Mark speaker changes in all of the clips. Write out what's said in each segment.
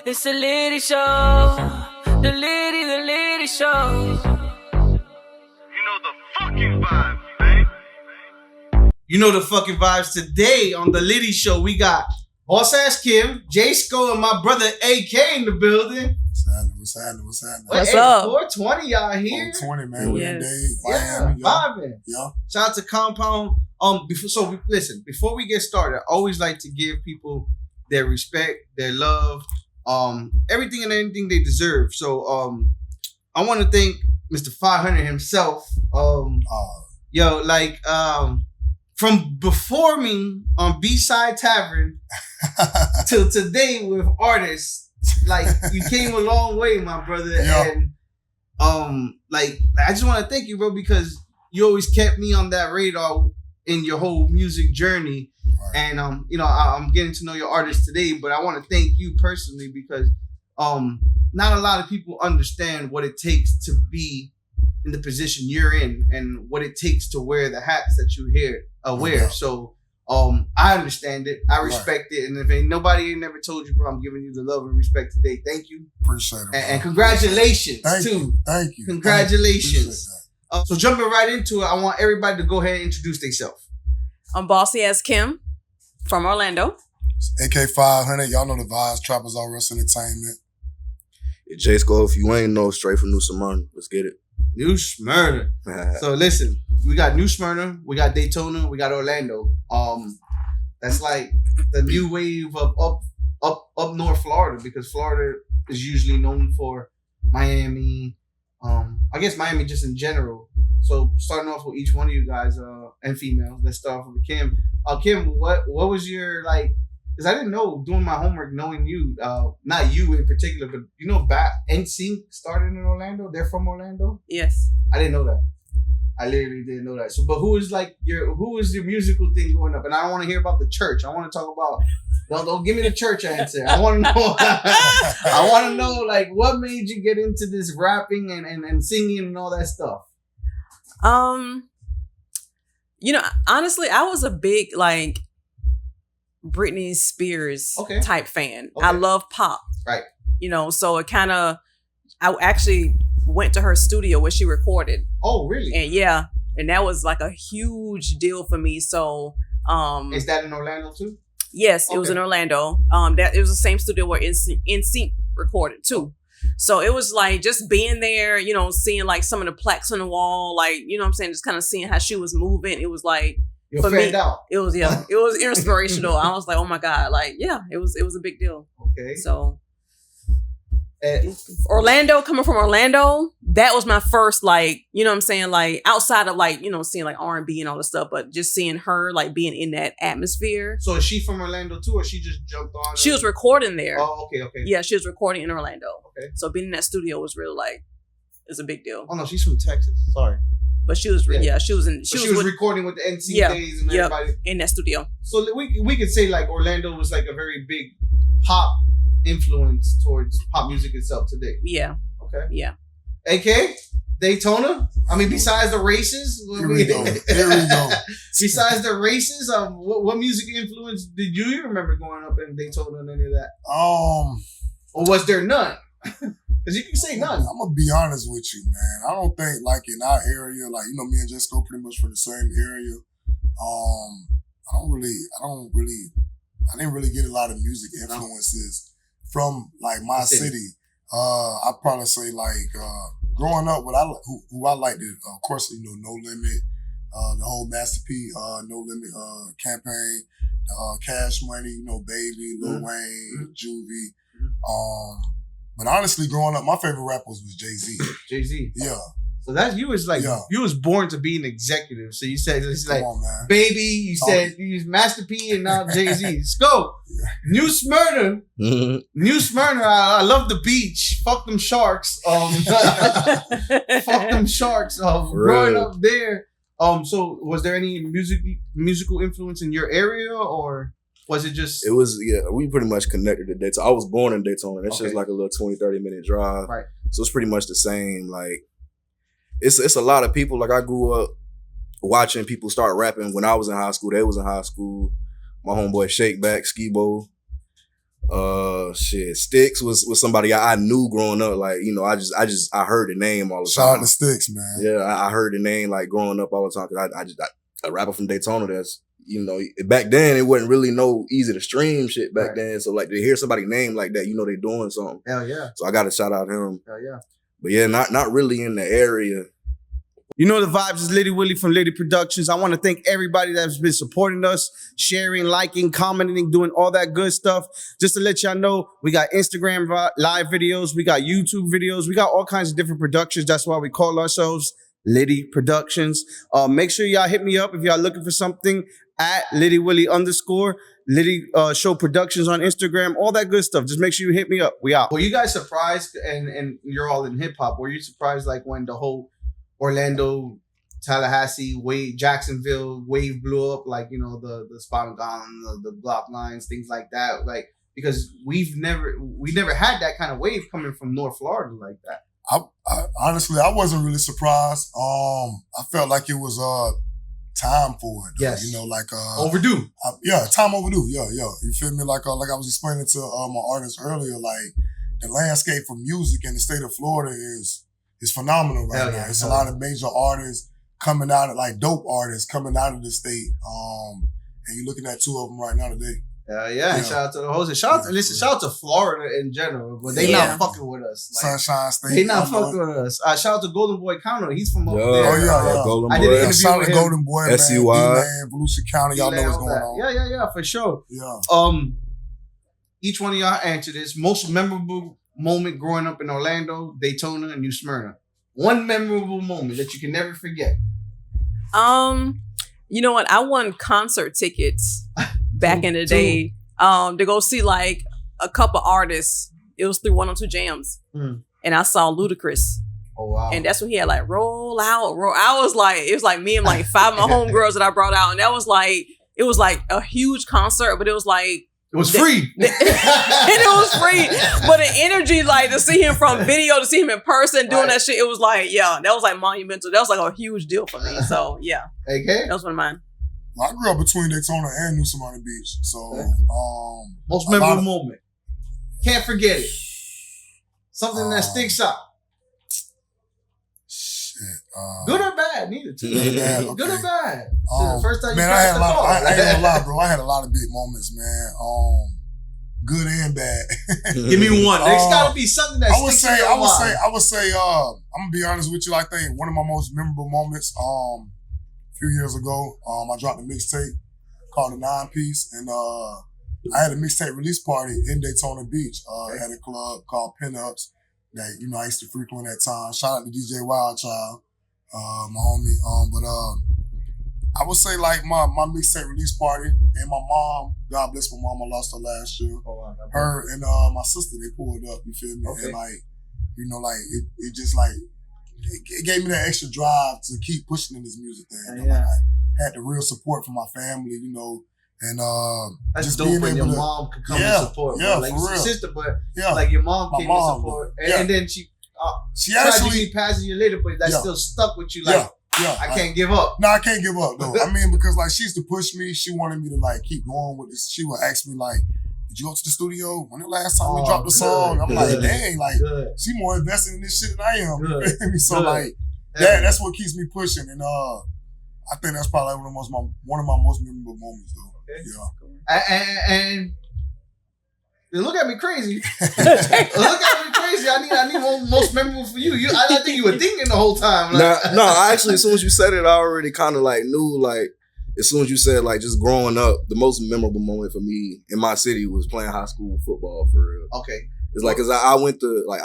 Speaker 1: It's the Litty Show. The Litty Show.
Speaker 2: You know the fucking vibes, man.
Speaker 3: You know the fucking vibes. Today on the Litty Show, we got BossiAzzKim, Jayscho, and my brother AK in the building.
Speaker 4: What's happening?
Speaker 1: What's up?
Speaker 3: 420, y'all here?
Speaker 4: 420, man. We in
Speaker 1: Yes.
Speaker 4: Dade,
Speaker 3: Yeah,
Speaker 4: Miami.
Speaker 3: vibing.
Speaker 4: Yeah.
Speaker 3: Shout out to Compound. Before we get started, I always like to give people their respect, their love, everything and anything they deserve. So I want to thank Mr. 500 himself. From performing on B-Side Tavern till today with artists, like you came a long way, my brother.
Speaker 4: Yeah.
Speaker 3: And I just want to thank you, bro, because you always kept me on that radar in your whole music journey.
Speaker 4: Right.
Speaker 3: And I'm getting to know your artist today, but I want to thank you personally because not a lot of people understand what it takes to be in the position you're in and what it takes to wear the hats that you wear.
Speaker 4: Yeah.
Speaker 3: So I understand it. I respect it. And if ain't nobody never told you, bro, I'm giving you the love and respect today. Thank you.
Speaker 4: Appreciate it.
Speaker 3: And congratulations
Speaker 4: Thank
Speaker 3: too.
Speaker 4: you. Thank you.
Speaker 3: Congratulations. So jumping right into it, I want everybody to go ahead and introduce themselves.
Speaker 1: I'm BossiAzzKim from Orlando.
Speaker 4: AK500, y'all know the vibes. Trappas R Us Entertainment.
Speaker 5: Jayscho, if you ain't know, straight from New Smyrna. Let's get it.
Speaker 3: New Smyrna. So listen, we got New Smyrna, we got Daytona, we got Orlando. That's like the new wave of up north Florida, because Florida is usually known for Miami. I guess Miami just in general. So starting off with each one of you guys and females. Let's start off with Kim. Kim, what was your like? Because I didn't know, doing my homework, knowing you, not you in particular, but you know, NSYNC started in Orlando. They're from Orlando.
Speaker 1: Yes.
Speaker 3: I didn't know that. I literally didn't know that. So, but who was your musical thing going up? And I don't want to hear about the church. I want to talk about. Don't give me the church answer. I want to know. I want to know, like, what made you get into this rapping and singing and all that stuff.
Speaker 1: Honestly, I was a big like Britney Spears type fan.
Speaker 3: Okay.
Speaker 1: I love pop.
Speaker 3: Right.
Speaker 1: So it kind of, I actually went to her studio where she recorded.
Speaker 3: Oh, really?
Speaker 1: And that was like a huge deal for me. So,
Speaker 3: is that in Orlando too?
Speaker 1: Yes, it was in Orlando. It was the same studio where NSYNC recorded too. So it was like just being there, seeing like some of the plaques on the wall, like, what I'm saying, just kind of seeing how she was moving. It was like,
Speaker 3: You're fanned out.
Speaker 1: it was inspirational. I was like, oh my God, like, yeah, it was a big deal.
Speaker 3: Okay.
Speaker 1: So Orlando, coming from Orlando, that was my first, like, I'm saying, like, outside of like, seeing like R&B and all this stuff, but just seeing her like being in that atmosphere.
Speaker 3: So is she from Orlando too, or she just jumped on?
Speaker 1: She was recording there.
Speaker 3: Oh, okay.
Speaker 1: Yeah, she was recording in Orlando.
Speaker 3: Okay.
Speaker 1: So being in that studio was really like, it's a big deal.
Speaker 3: Oh no, she's from Texas. Sorry.
Speaker 1: But she was, she was
Speaker 3: recording with the NC days and everybody
Speaker 1: in that studio.
Speaker 3: So we could say like Orlando was like a very big pop influence towards pop music itself today.
Speaker 1: Yeah.
Speaker 3: Okay.
Speaker 1: Yeah.
Speaker 3: AK, Daytona. I mean, besides the races,
Speaker 4: Here we go.
Speaker 3: Besides the races, what music influence did you remember growing up in Daytona and any of that? Or was there none? Because you can say none.
Speaker 4: I'm gonna be honest with you, man. I don't think like in our area, like me and Jayscho pretty much from the same area. I didn't really get a lot of music influences from like my city. I'd probably say like growing up, who I liked it, of course, No Limit, the whole Master P, No Limit campaign, Cash Money, Baby, Lil Wayne, Juvie. But honestly, growing up, my favorite rapper was Jay-Z.
Speaker 3: Jay-Z.
Speaker 4: Yeah.
Speaker 3: So that you was like you was born to be an executive. So you said it's like
Speaker 4: come on, man.
Speaker 3: Baby. You said you used Master P and now Jay-Z. Let's go. Yeah. New Smyrna.
Speaker 5: Mm-hmm.
Speaker 3: New Smyrna. I love the beach. Fuck them sharks. Fuck them sharks. Growing up there. So was there any musical influence in your area, or was it just?
Speaker 5: It was, we pretty much connected to Daytona. I was born in Daytona. It's just like a little 20, 30-minute drive.
Speaker 3: Right.
Speaker 5: So it's pretty much the same. Like, it's a lot of people. Like, I grew up watching people start rapping when I was in high school. They was in high school. My homeboy Shakeback, Skibo. Sticks was somebody I knew growing up. Like, you know, I heard the name all the time.
Speaker 4: Shout out to Sticks, man.
Speaker 5: Yeah, I heard the name like growing up all the time because a rapper from Daytona that's, you know, back then it wasn't really no easy to stream shit back then. So like to hear somebody name like that, you know, they doing something.
Speaker 3: Hell yeah.
Speaker 5: So I got to shout out him.
Speaker 3: Hell yeah.
Speaker 5: But yeah, not really in the area.
Speaker 6: You know the vibes is Litty Willie from Litty Productions. I want to thank everybody that's been supporting us, sharing, liking, commenting, doing all that good stuff. Just to let y'all know, we got Instagram live videos, we got YouTube videos, we got all kinds of different productions. That's why we call ourselves Litty Productions. Make sure y'all hit me up if y'all looking for something at Litty Willie _ Litty Show Productions on Instagram, all that good stuff. Just make sure you hit me up. We out.
Speaker 3: Were you guys surprised, and you're all in hip hop, were you surprised like when the whole Orlando, Tallahassee, Jacksonville wave blew up, like, you know, the spot and gone, the block lines, things like that, like, because we never had that kind of wave coming from North Florida like that.
Speaker 4: I honestly, I wasn't really surprised. I felt like it was time for it.
Speaker 3: Yes.
Speaker 4: You know, like
Speaker 3: Overdue.
Speaker 4: Time overdue. Yeah. You feel me? Like I was explaining to my artists earlier, like the landscape for music in the state of Florida is phenomenal right now. It's a lot of major artists coming out of, like, dope artists coming out of the state. And you're looking at two of them right now today.
Speaker 3: Yeah. And shout out to the host. Shout out to Florida in general, but they not fucking with us. Like,
Speaker 4: Sunshine State.
Speaker 3: They not fucking with us. Shout out to Golden Boy County. He's from up there.
Speaker 4: Oh yeah.
Speaker 5: Golden
Speaker 3: I did an
Speaker 5: Boy.
Speaker 3: interview
Speaker 4: Shout out
Speaker 3: with
Speaker 4: to
Speaker 3: him.
Speaker 4: Golden Boy, man.
Speaker 5: SUI.
Speaker 4: D-Man, Volusia County. Y'all know what's going on.
Speaker 3: Yeah, for sure.
Speaker 4: Yeah.
Speaker 3: Each one of y'all answer this. Most memorable moment growing up in Orlando, Daytona, and New Smyrna. One memorable moment that you can never forget.
Speaker 1: You know what? I won concert tickets back in the day. To go see like a couple artists. It was through 102 Jams, and I saw Ludacris.
Speaker 3: Oh wow!
Speaker 1: And that's when he had like roll out. I was like, it was like me and like 5 of my homegirls that I brought out, and that was like, it was like a huge concert, but it was like.
Speaker 3: It was free.
Speaker 1: And it was free. But the energy, like, to see him from video, to see him in person doing that shit, it was like, yeah, that was like monumental. That was like a huge deal for me. So, yeah.
Speaker 3: Okay.
Speaker 1: That was one of mine.
Speaker 4: Well, I grew up between Daytona and New Smyrna Beach. So,
Speaker 3: most memorable moment. Can't forget it. Something that sticks out. Good or bad? Neither two.
Speaker 4: Okay.
Speaker 3: Good or bad? The first time you
Speaker 4: man,
Speaker 3: passed the ball.
Speaker 4: I ain't gonna lie, bro. I had a lot of big moments, man. Good and bad.
Speaker 3: Give me one. There's gotta be something that sticks in your mind.
Speaker 4: I would say, I'm gonna be honest with you. I think one of my most memorable moments, a few years ago, I dropped a mixtape called the 9-Piece, and I had a mixtape release party in Daytona Beach at a club called Pinups that, you know, I used to frequent at times. Shout out to DJ Wildchild, my homie. But I would say, like, my mixtape release party and my mom, God bless my mom, I lost her last year. Oh, wow. Her and my sister, they pulled up, you feel me? Okay. And, like, you know, like, it just, like, it gave me that extra drive to keep pushing in this music thing. You know? Like, I had the real support from my family, you know, and
Speaker 3: that's
Speaker 4: just
Speaker 3: dope
Speaker 4: being
Speaker 3: when
Speaker 4: able
Speaker 3: your
Speaker 4: to,
Speaker 3: mom could come and support.
Speaker 4: Yeah,
Speaker 3: like,
Speaker 4: for real.
Speaker 3: Sister, but like your mom came to support, and then she actually passed you later, but that still stuck with you. Like, I can't give up.
Speaker 4: No, I can't give up though. I mean, because like she used to push me. She wanted me to like keep going with this. She would ask me like, "Did you go to the studio? When the last time we dropped the song?" I'm like, "Dang, like she more invested in this shit than I am." So like that's what keeps me pushing, and I think that's probably one of my most memorable moments though. Okay.
Speaker 3: Yeah. And look at me crazy. Look at me crazy. I need one most memorable for you. I think you were thinking the whole time. Like,
Speaker 5: no, actually, as soon as you said it, I already kind of like knew, like, as soon as you said, like, just growing up, the most memorable moment for me in my city was playing high school football for real.
Speaker 3: Okay.
Speaker 5: It's like, cause I went to, like,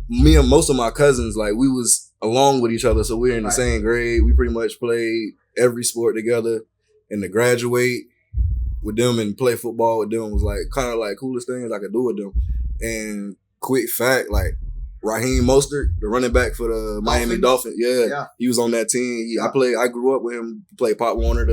Speaker 5: me and most of my cousins, like, we was along with each other, so we were in the same grade. We pretty much played every sport together, and to graduate with them and play football with them was like kind of like coolest things I could do with them. And quick fact, like Raheem Mostert, the running back for the Miami Dolphins, he was on that team. I grew up with him, played Pop Warner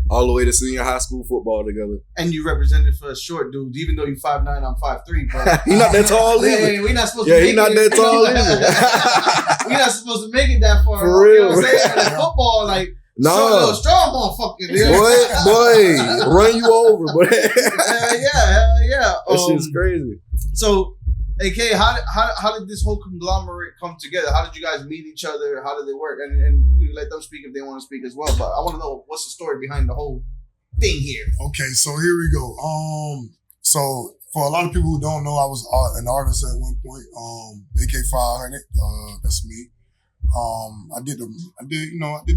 Speaker 5: all the way to senior high school football together.
Speaker 3: And you represented for short dudes, even though you're 5'9", I'm 5'3". But
Speaker 5: he not that tall either.
Speaker 3: We're not supposed to make it.
Speaker 5: He not that tall either.
Speaker 3: We're not supposed to make it that far.
Speaker 5: For real.
Speaker 3: You know what I'm saying? Like, football, like,
Speaker 5: No,
Speaker 3: strong motherfucker.
Speaker 5: boy, run you over, boy.
Speaker 3: Hell yeah.
Speaker 5: That shit's crazy.
Speaker 3: So, AK, how did this whole conglomerate come together? How did you guys meet each other? How did it work? And you let them speak if they want to speak as well. But I want to know what's the story behind the whole thing here.
Speaker 4: Okay, so here we go. So for a lot of people who don't know, I was an artist at one point. AK500, that's me. I did the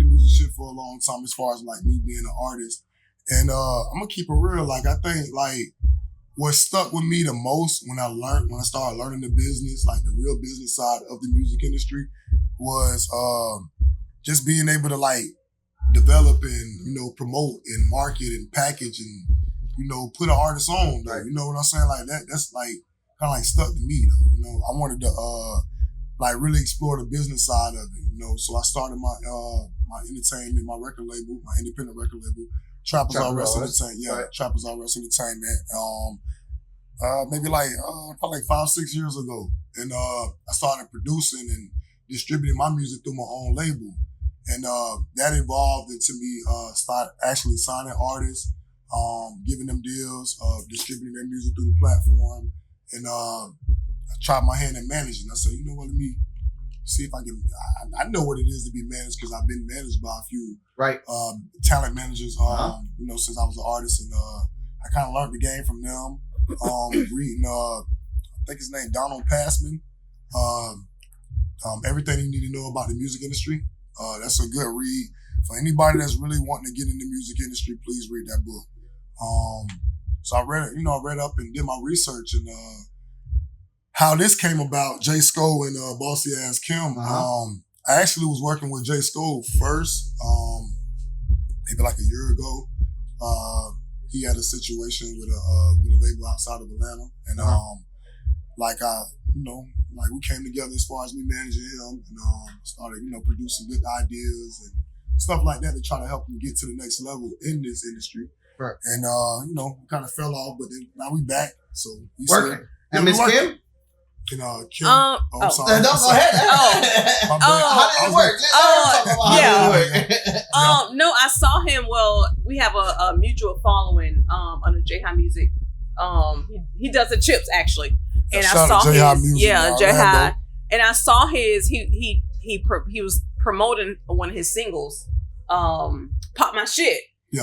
Speaker 4: music shit for a long time as far as like me being an artist. And I'm gonna keep it real. Like I think like what stuck with me the most when I started learning the business, like the real business side of the music industry, was just being able to like develop and promote and market and package and put an artist on. Like, you know what I'm saying? Like that's like kind of like stuck to me though. I wanted to like really explore the business side of it. So I started my entertainment, my record label, my independent record label, Trappas R Us Entertainment. Yeah, right. Trappas R Us Entertainment. Maybe like probably like 5-6 years ago, and I started producing and distributing my music through my own label, and that evolved into me start actually signing artists, giving them deals, distributing their music through the platform, and I tried my hand at managing. I said, you know what, let me see if I can. I know what it is to be managed because I've been managed by a few talent managers, since I was an artist, and I kind of learned the game from them. Reading, I think his name Donald Passman. Everything you need to know about the music industry. That's a good read for anybody that's really wanting to get in the music industry. Please read that book. So I read it. I read up and did my research and. How this came about, Jayscho and BossiAzzKim. I actually was working with Jayscho first, maybe like a year ago. He had a situation with a label outside of Atlanta, and we came together as far as me managing him, and started producing good ideas and stuff like that to try to help him get to the next level in this industry. Right. And kind of fell off, but then now we back. So we
Speaker 3: working. And Miss Kim.
Speaker 4: Kim.
Speaker 3: I'm sorry. No, go ahead. How did it work?
Speaker 1: No, I saw him. Well, we have a mutual following under Jayscho Music. He does the chips actually, and I saw his Jayscho, and I saw his he was promoting one of his singles, "Pop My Shit,"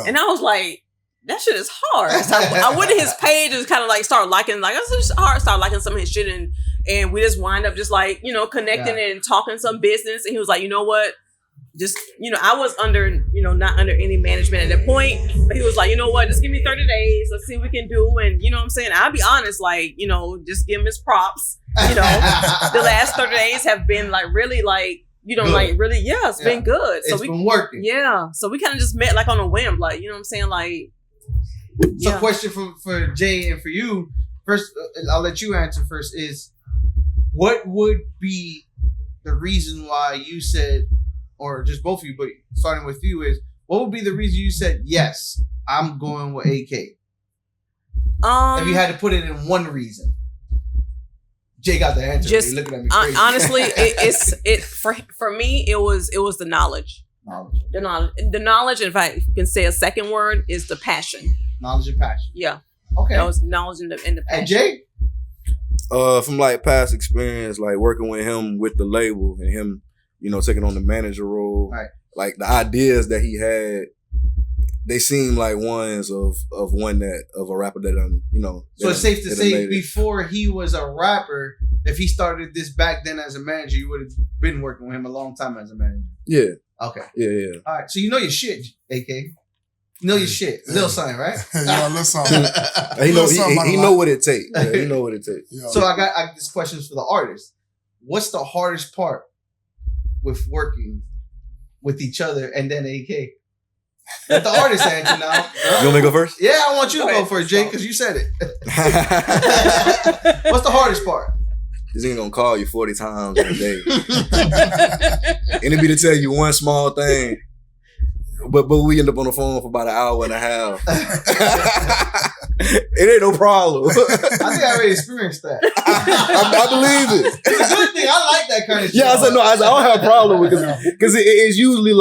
Speaker 1: and I was like, that shit is hard. So I went to his page and kind of like started liking, like it's just hard. Started liking some of his shit, and we just wind up just like connecting and talking some business. And he was like, you know what, just I was under not under any management at that point, but he was like, you know what, just give me 30 days. Let's see what we can do. And you know what I'm saying, I'll be honest, like just give him his props. The last 30 days have been like really like.
Speaker 3: Good.
Speaker 1: Like really, it's been good. So
Speaker 3: it's been working.
Speaker 1: Yeah. So we kind of just met like on a whim, like, you know what I'm saying? Like,
Speaker 3: so question for Jay and for you, first, I'll let you answer first, is what would be the reason why you said, or just both of you, but starting with you, is what would be the reason you said, yes, I'm going with AK? If you had to put it in one reason. Jay got the answer. Just looking at me crazy.
Speaker 1: Honestly, for me, it was the knowledge. The knowledge, and if I can say a second word, is the passion.
Speaker 3: Knowledge and passion.
Speaker 1: Yeah.
Speaker 3: Okay.
Speaker 1: That was knowledge and the passion.
Speaker 3: And Jay?
Speaker 5: From like past experience, like working with him with the label and him, taking on the manager role. Right. Like the ideas that he had, they seem like ones of a rapper that
Speaker 3: So it's safe to say before he was a rapper, if he started this back then as a manager, you would have been working with him a long time as a manager.
Speaker 5: Yeah.
Speaker 3: Okay.
Speaker 5: Yeah.
Speaker 3: All right. So you know your shit, AK. You know your shit. Lil Son, right?
Speaker 4: Lil Son.
Speaker 5: He know what it takes. Yeah, he know what it takes.
Speaker 3: Yeah. So I got this questions for the artist. What's the hardest part with working with each other and then AK? Let the artist answer now.
Speaker 5: You want me to go first?
Speaker 3: Yeah, I want you to go first, Jay, because you said it. What's the hardest part?
Speaker 5: He's ain't gonna call you 40 times in a day. And it be to tell you one small thing. but we end up on the phone for about an hour and a half. It ain't no problem.
Speaker 3: I think I already experienced that.
Speaker 5: I believe it.
Speaker 3: It's a good thing. I like that kind of shit.
Speaker 5: Yeah, I said no. I don't have a problem with it because it's usually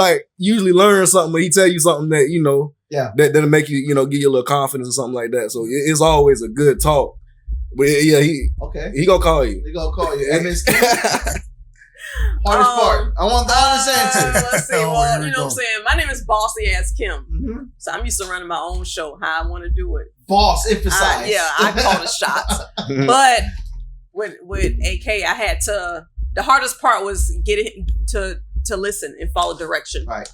Speaker 5: learn something, but he tell you something that that'll make you give you a little confidence or something like that. So it's always a good talk. But yeah, he gonna call you.
Speaker 3: He gonna call you. Hardest part. I want the honest answer.
Speaker 1: Let's see. Well, you know what I'm saying? My name is BossiAzzKim. Mm-hmm. So I'm used to running my own show, how I want to do it.
Speaker 3: Boss, emphasize.
Speaker 1: I call the shots. But with AK, I had to, the hardest part was getting to listen and follow direction.
Speaker 3: Right.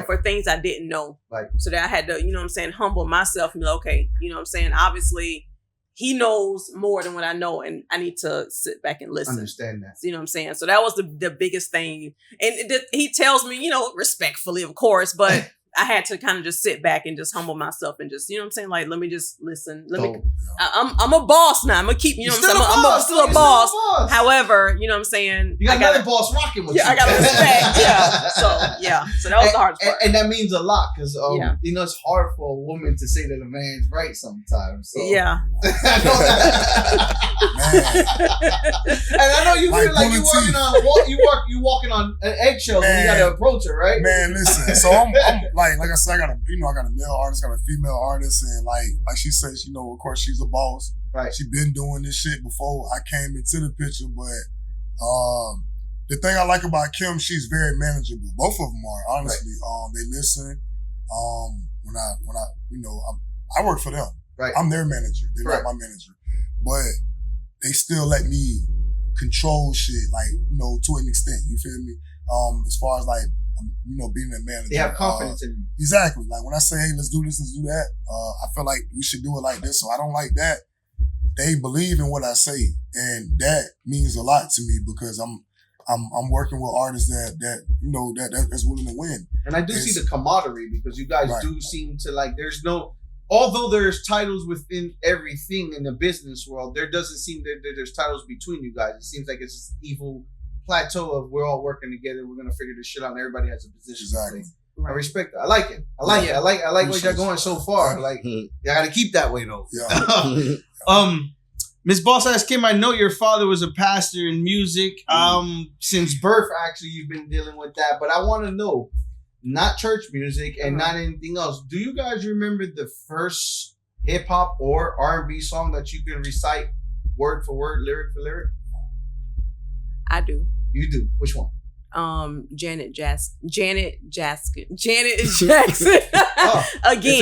Speaker 1: For things I didn't know.
Speaker 3: Right.
Speaker 1: So that I had to, humble myself and be like, okay, obviously he knows more than what I know, and I need to sit back and listen.
Speaker 3: Understand that.
Speaker 1: You know what I'm saying? So that was the biggest thing. And he tells me, respectfully, of course, but I had to kind of just sit back and just humble myself and just, like, let me just listen. I'm a boss now. I'm going to keep, I'm still a boss. However, you know what I'm saying?
Speaker 3: You got another boss rocking with you.
Speaker 1: I got to respect. So that was the hardest part.
Speaker 3: And that means a lot because, it's hard for a woman to say that a man's right sometimes. So.
Speaker 1: Yeah.
Speaker 3: I know that. And I know you feel like you're walking on eggshells when you got to approach her, right?
Speaker 4: Man, listen. So I'm like I said, I got a male artist, got a female artist, and like she says, of course she's a boss.
Speaker 3: Right.
Speaker 4: She been doing this shit before I came into the picture, but the thing I like about Kim, she's very manageable. Both of them are, honestly. Right. They listen. When I work for them.
Speaker 3: Right.
Speaker 4: I'm their manager. They're not my manager, but they still let me control shit, like to an extent. You feel me? As far as like. Being a manager.
Speaker 3: They have confidence in you.
Speaker 4: Exactly. Like when I say, hey, let's do this, let's do that, I feel like we should do it like this. So I don't like that. They believe in what I say. And that means a lot to me because I'm working with artists that's willing to win.
Speaker 3: And I do see the camaraderie because you guys do seem to although there's titles within everything in the business world, there doesn't seem that there's titles between you guys. It seems like it's just evil plateau of we're all working together. We're gonna figure this shit out, and everybody has a position.
Speaker 4: Exactly.
Speaker 3: I respect that. I like it. I like where you're going so far. Like, you gotta keep that way though.
Speaker 4: Yeah.
Speaker 6: Miss BossiAzzKim, I know your father was a pastor in music.
Speaker 3: Since birth, actually, you've been dealing with that. But I want to know, not church music and not anything else. Do you guys remember the first hip hop or R&B song that you can recite word for word, lyric for lyric?
Speaker 1: I do.
Speaker 3: You do. Which one?
Speaker 1: Janet Jackson. Again.
Speaker 3: It's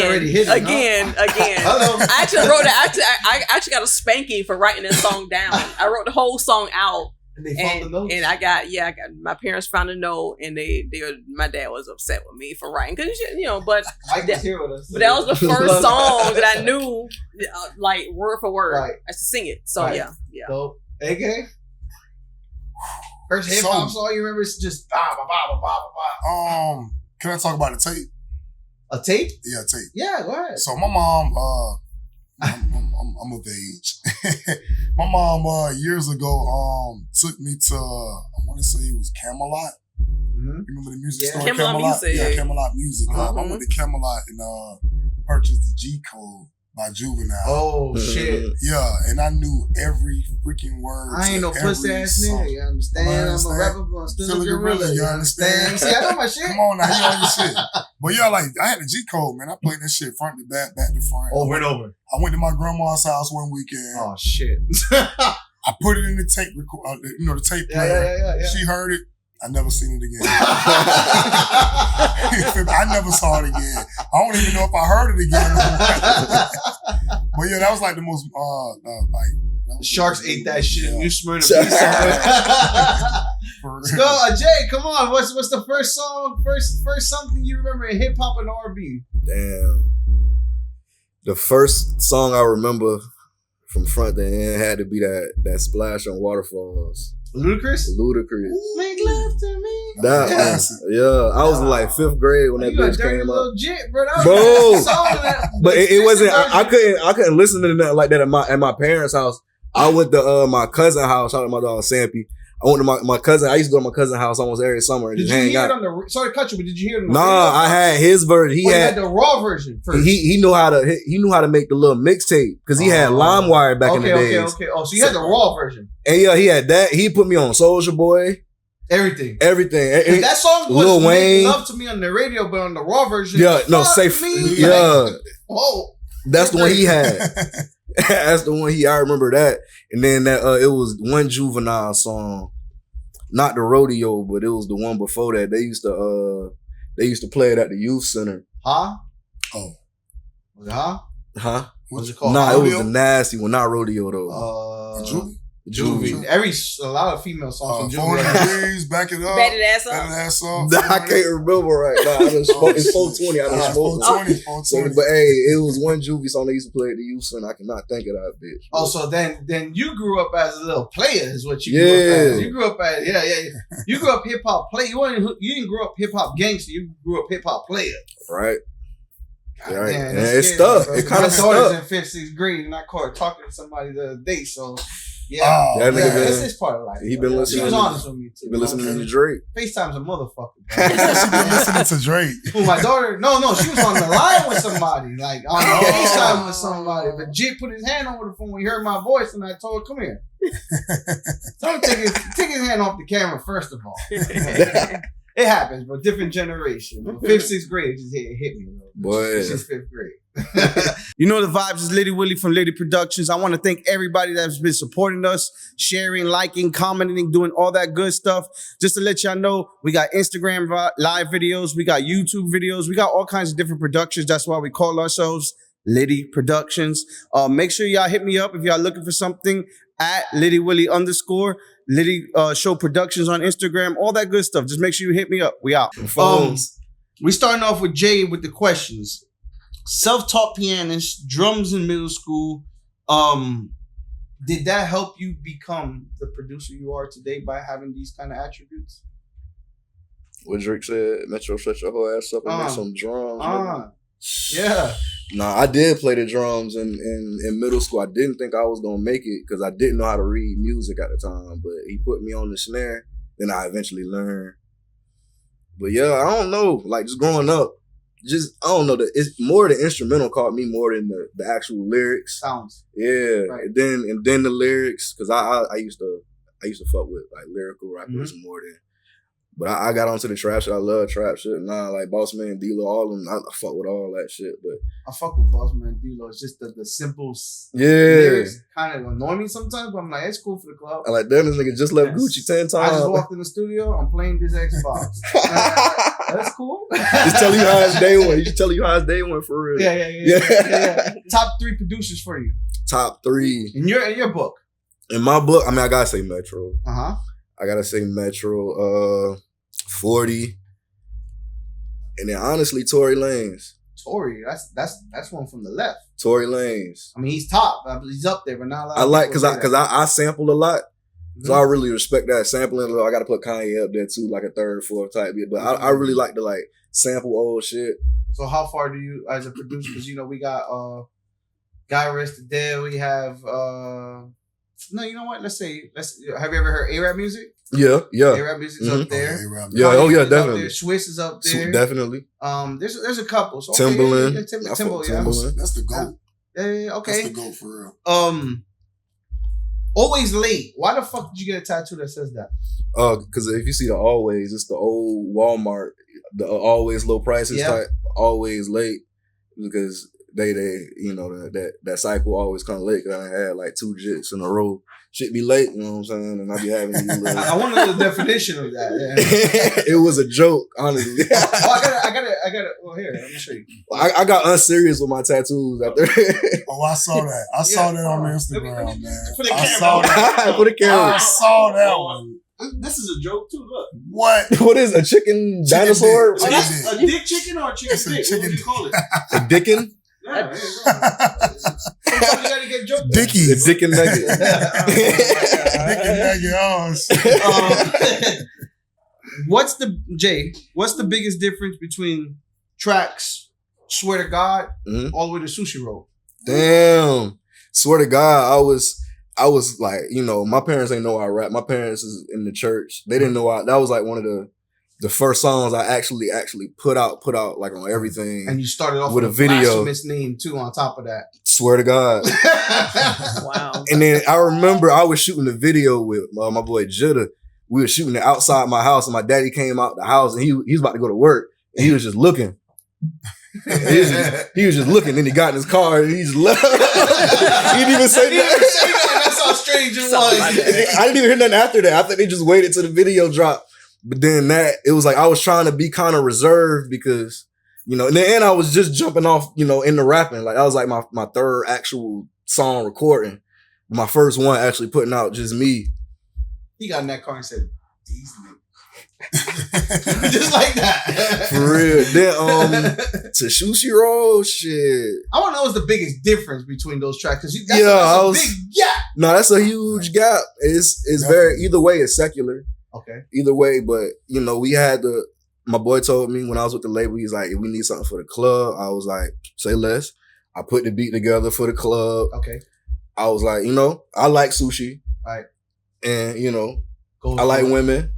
Speaker 3: already hidden,
Speaker 1: again.
Speaker 3: Hello.
Speaker 1: I actually wrote it. I actually got a spanking for writing this song down. I wrote the whole song out.
Speaker 3: And they found the notes.
Speaker 1: And I got my parents found a note, and my dad was upset with me for writing because but
Speaker 3: Mike was here with us.
Speaker 1: But that was the first song that I knew, like word for word.
Speaker 3: Right.
Speaker 1: I should sing it. So yeah.
Speaker 3: So AK. First hip hop song you remember is just ba ba ba ba ba ba.
Speaker 4: Can I talk about a tape?
Speaker 3: A tape?
Speaker 4: Yeah, a tape.
Speaker 3: Yeah, go ahead.
Speaker 4: So my mom, I'm of age. My mom years ago took me to I want to say it was Camelot. Mm-hmm. Remember the music store?
Speaker 1: Camelot Music.
Speaker 4: Yeah, Camelot Music. I went to Camelot and purchased the G Code by Juvenile.
Speaker 3: Oh shit.
Speaker 4: Yeah, and I knew every freaking word.
Speaker 3: I ain't no pussy ass nigga. You understand? I'm a rapper, but I'm still a gorilla. You understand? See, I know my shit.
Speaker 4: Come on now, you know your shit. But yeah, like I had the G Code, man. I played that shit front to back, back to front.
Speaker 3: Over and over.
Speaker 4: I went to my grandma's house one weekend.
Speaker 3: Oh shit.
Speaker 4: I put it in the tape the tape player.
Speaker 3: Yeah.
Speaker 4: She heard it. I never seen it again. I never saw it again. I don't even know if I heard it again. But yeah, that was like the most
Speaker 3: the Sharks ate that shit.
Speaker 4: Yeah.
Speaker 3: You smurred a piece Let's go, Jay. Come on. What's the first song? First something you remember in hip hop and R&B?
Speaker 5: Damn. The first song I remember from front to end had to be that Splash on Waterfalls.
Speaker 3: Ludacris?
Speaker 1: Make love to me.
Speaker 5: That I was in like 5th grade when that bitch came up.
Speaker 3: Jit, bro.
Speaker 5: But it wasn't. I couldn't listen to that like that at my parents' house. I went to my cousin's house. Shout out to my dog Sampy. I went to my cousin. I used to go to my cousin's house almost every summer and
Speaker 3: Did
Speaker 5: just
Speaker 3: you
Speaker 5: hang
Speaker 3: hear it
Speaker 5: out.
Speaker 3: on the? Sorry to cut you, but did you hear it? On the
Speaker 5: Nah,
Speaker 3: radio?
Speaker 5: I had his version. He
Speaker 3: You
Speaker 5: had
Speaker 3: the raw version first.
Speaker 5: he knew how to make the little mixtape because he had LimeWire back in the days.
Speaker 3: Okay. Oh, so you had the raw version.
Speaker 5: And yeah, he had that. He put me on Soulja Boy.
Speaker 3: Everything.
Speaker 5: Everything.
Speaker 3: That song was
Speaker 5: Lil Wayne.
Speaker 3: Love to me on the radio, but on the raw version,
Speaker 5: safe.
Speaker 3: Me,
Speaker 5: Yeah,
Speaker 3: whoa,
Speaker 5: that's the one he had. That's the one I remember that. And then that it was one Juvenile song, not the rodeo, but it was the one before that. They used to play it at the youth center.
Speaker 3: Huh?
Speaker 4: Oh,
Speaker 3: Was it
Speaker 5: Huh?
Speaker 3: What's it called?
Speaker 5: Nah,
Speaker 3: Rodeo?
Speaker 5: it was the nasty one, not rodeo though.
Speaker 3: Juvie. A lot of female songs from
Speaker 4: 400
Speaker 3: Juvie.
Speaker 4: degrees, back it up.
Speaker 1: Bet it ass up.
Speaker 4: Bet it ass up.
Speaker 5: I can't remember right now. I done spoke. It's 420. I done spoke.
Speaker 4: 420.
Speaker 5: So, but hey, it was one Juvie song they used to play at the youth center. I cannot think of that bitch.
Speaker 3: Oh, so then you grew up as a little player, is what you grew up as. You grew up as You grew up hip hop player. You didn't grow up hip hop gangster. You grew up hip hop player.
Speaker 5: Right. Right.
Speaker 3: Damn,
Speaker 5: and
Speaker 3: that's
Speaker 5: it's
Speaker 3: scary,
Speaker 5: stuff.
Speaker 3: bro.
Speaker 5: It kind of
Speaker 3: My daughter's
Speaker 5: stuff.
Speaker 3: in 5th, 6th grade, and I caught her talking to somebody the other day. So it's part of life.
Speaker 5: He been listening.
Speaker 3: She was honest with me too.
Speaker 5: He been listening to Drake.
Speaker 3: FaceTime's a motherfucker. Bro.
Speaker 4: She been listening to Drake.
Speaker 3: Who, my daughter? No, she was on the line with somebody, like on FaceTime with somebody. But Jit put his hand over the phone when he heard my voice, and I told her, "Come here." So take his hand off the camera first of all. It happens, but different generation. 5th, 6th grade, it just hit me.
Speaker 5: Boy,
Speaker 3: it's just 5th grade.
Speaker 6: You know the vibes is Litty Willie from Litty Productions. I want to thank everybody that's been supporting us, sharing, liking, commenting, doing all that good stuff. Just to let y'all know, we got Instagram live videos, we got YouTube videos, we got all kinds of different productions. That's why we call ourselves Litty Productions. Make sure y'all hit me up if y'all looking for something at Litty Willie _ Litty Show Productions on Instagram, all that good stuff. Just make sure you hit me up. We out.
Speaker 3: We starting off with Jay with the questions. Self-taught pianist, drums in middle school. Did that help you become the producer you are today by having these kind of attributes?
Speaker 5: what Drake said, Metro, shut your whole ass up and make some drums.
Speaker 3: Yeah.
Speaker 5: Nah, I did play the drums in middle school. I didn't think I was gonna make it because I didn't know how to read music at the time. But he put me on the snare. Then I eventually learned. But yeah, I don't know. Like just growing up, I don't know. It's more the instrumental caught me more than the actual lyrics.
Speaker 3: Sounds.
Speaker 5: Yeah,
Speaker 3: Right.
Speaker 5: and then the lyrics because I used to fuck with like lyrical rappers more than. But I got onto the trap shit. I love trap shit. Nah, like Boss Man, D-Lo, all of them. I fuck with all that shit. But
Speaker 3: I fuck with Boss Man, D-Lo. It's just the simple
Speaker 5: lyrics
Speaker 3: kind of annoy me sometimes. But I'm like, it's cool for the club.
Speaker 5: I like damn, this nigga just left Gucci 10 times.
Speaker 3: I just walked in the studio. I'm playing this Xbox. That's cool.
Speaker 5: Just tell you how his day went. He just tell you how his day went for real.
Speaker 3: Yeah. Top 3 producers for you.
Speaker 5: Top 3
Speaker 3: in your book.
Speaker 5: In my book, I mean, I gotta say Metro.
Speaker 3: I
Speaker 5: gotta say Metro. 40, and then honestly, Tory Lanez.
Speaker 3: Tory, that's one from the left.
Speaker 5: Tory Lanez.
Speaker 3: I mean, he's top. He's up there, but not a lot.
Speaker 5: I like because I sample a lot. So I really respect that sampling. I got to put Kanye up there too, like a 3rd, 4th type bit. But I really like to like sample old shit.
Speaker 3: So how far do you, as a producer, because we got Guy Arrested Dead. We have no, you know what? Let's have you ever heard A-Rap music?
Speaker 5: Yeah.
Speaker 3: A-Rap music's up there.
Speaker 5: Definitely.
Speaker 3: Swiss is up there.
Speaker 5: Definitely.
Speaker 3: There's a couple. So
Speaker 5: Timbaland.
Speaker 3: Timbaland.
Speaker 4: That's the GOAT.
Speaker 3: Yeah. Okay.
Speaker 4: That's the GOAT for real.
Speaker 3: Always late. Why the fuck did you get a tattoo that says that?
Speaker 5: Because if you see the always, it's the old Walmart, the always low prices type, always late, because they that cycle always come late. Cause I had like 2 jits in a row. Shit be late, you know what I'm saying? And I be having these little...
Speaker 3: I want to know the definition of that. Yeah.
Speaker 5: It was a joke, honestly.
Speaker 3: I got it. Well, here, let me show you.
Speaker 5: I got unserious with my tattoos after.
Speaker 4: Oh, I saw that. I saw that on Instagram, man.
Speaker 3: For the
Speaker 4: I
Speaker 3: camera.
Speaker 4: saw that.
Speaker 5: For the camera.
Speaker 4: I saw that one.
Speaker 3: This is a joke too. Look.
Speaker 4: What?
Speaker 5: What is a chicken dinosaur?
Speaker 4: Chicken
Speaker 3: That's a dick chicken or a chicken
Speaker 4: It's a
Speaker 3: dick?
Speaker 4: chicken
Speaker 3: What would you call it?
Speaker 5: A dickin?
Speaker 3: Yeah, there you go. Sometimes you gotta get joked.
Speaker 4: Dickies.
Speaker 5: The dickin nugget.
Speaker 3: What's the biggest difference between tracks, Swear to God, all the way to Sushi Roll?
Speaker 5: Damn. Swear to God, I was like, you know, my parents ain't know I rap. My parents is in the church. They didn't know that was like one of the first songs I actually put out like on everything.
Speaker 3: And you started off
Speaker 5: with
Speaker 3: with
Speaker 5: a video.
Speaker 3: blasphemous name too on top of that.
Speaker 5: Swear to God.
Speaker 1: Wow.
Speaker 5: And then I remember I was shooting the video with my boy Jitta. We were shooting it outside my house, and my daddy came out the house, and he was about to go to work, and he was just looking. He was just looking, then he got in his car, and he just left. He didn't even say that.
Speaker 3: That's how strange it was.
Speaker 5: I didn't even hear nothing after that. I think they just waited till the video dropped. But then it was like I was trying to be kind of reserved because, you know, in the end I was just jumping off, you know, into rapping. Like that was like my third actual song recording. My first one actually putting out just me.
Speaker 3: He got in that car and said, "These niggas." Just like that.
Speaker 5: For real. Then to Shushiro, shit.
Speaker 3: I want to know what's the biggest difference between those tracks because that's a big gap.
Speaker 5: No, that's a huge gap. It's very either way. It's secular.
Speaker 3: Okay.
Speaker 5: Either way, but you know, we had my boy told me when I was with the label, he's like, if we need something for the club, I was like, say less. I put the beat together for the club.
Speaker 3: Okay.
Speaker 5: I was like, you know, I like sushi.
Speaker 3: Right.
Speaker 5: And, you know, I like women.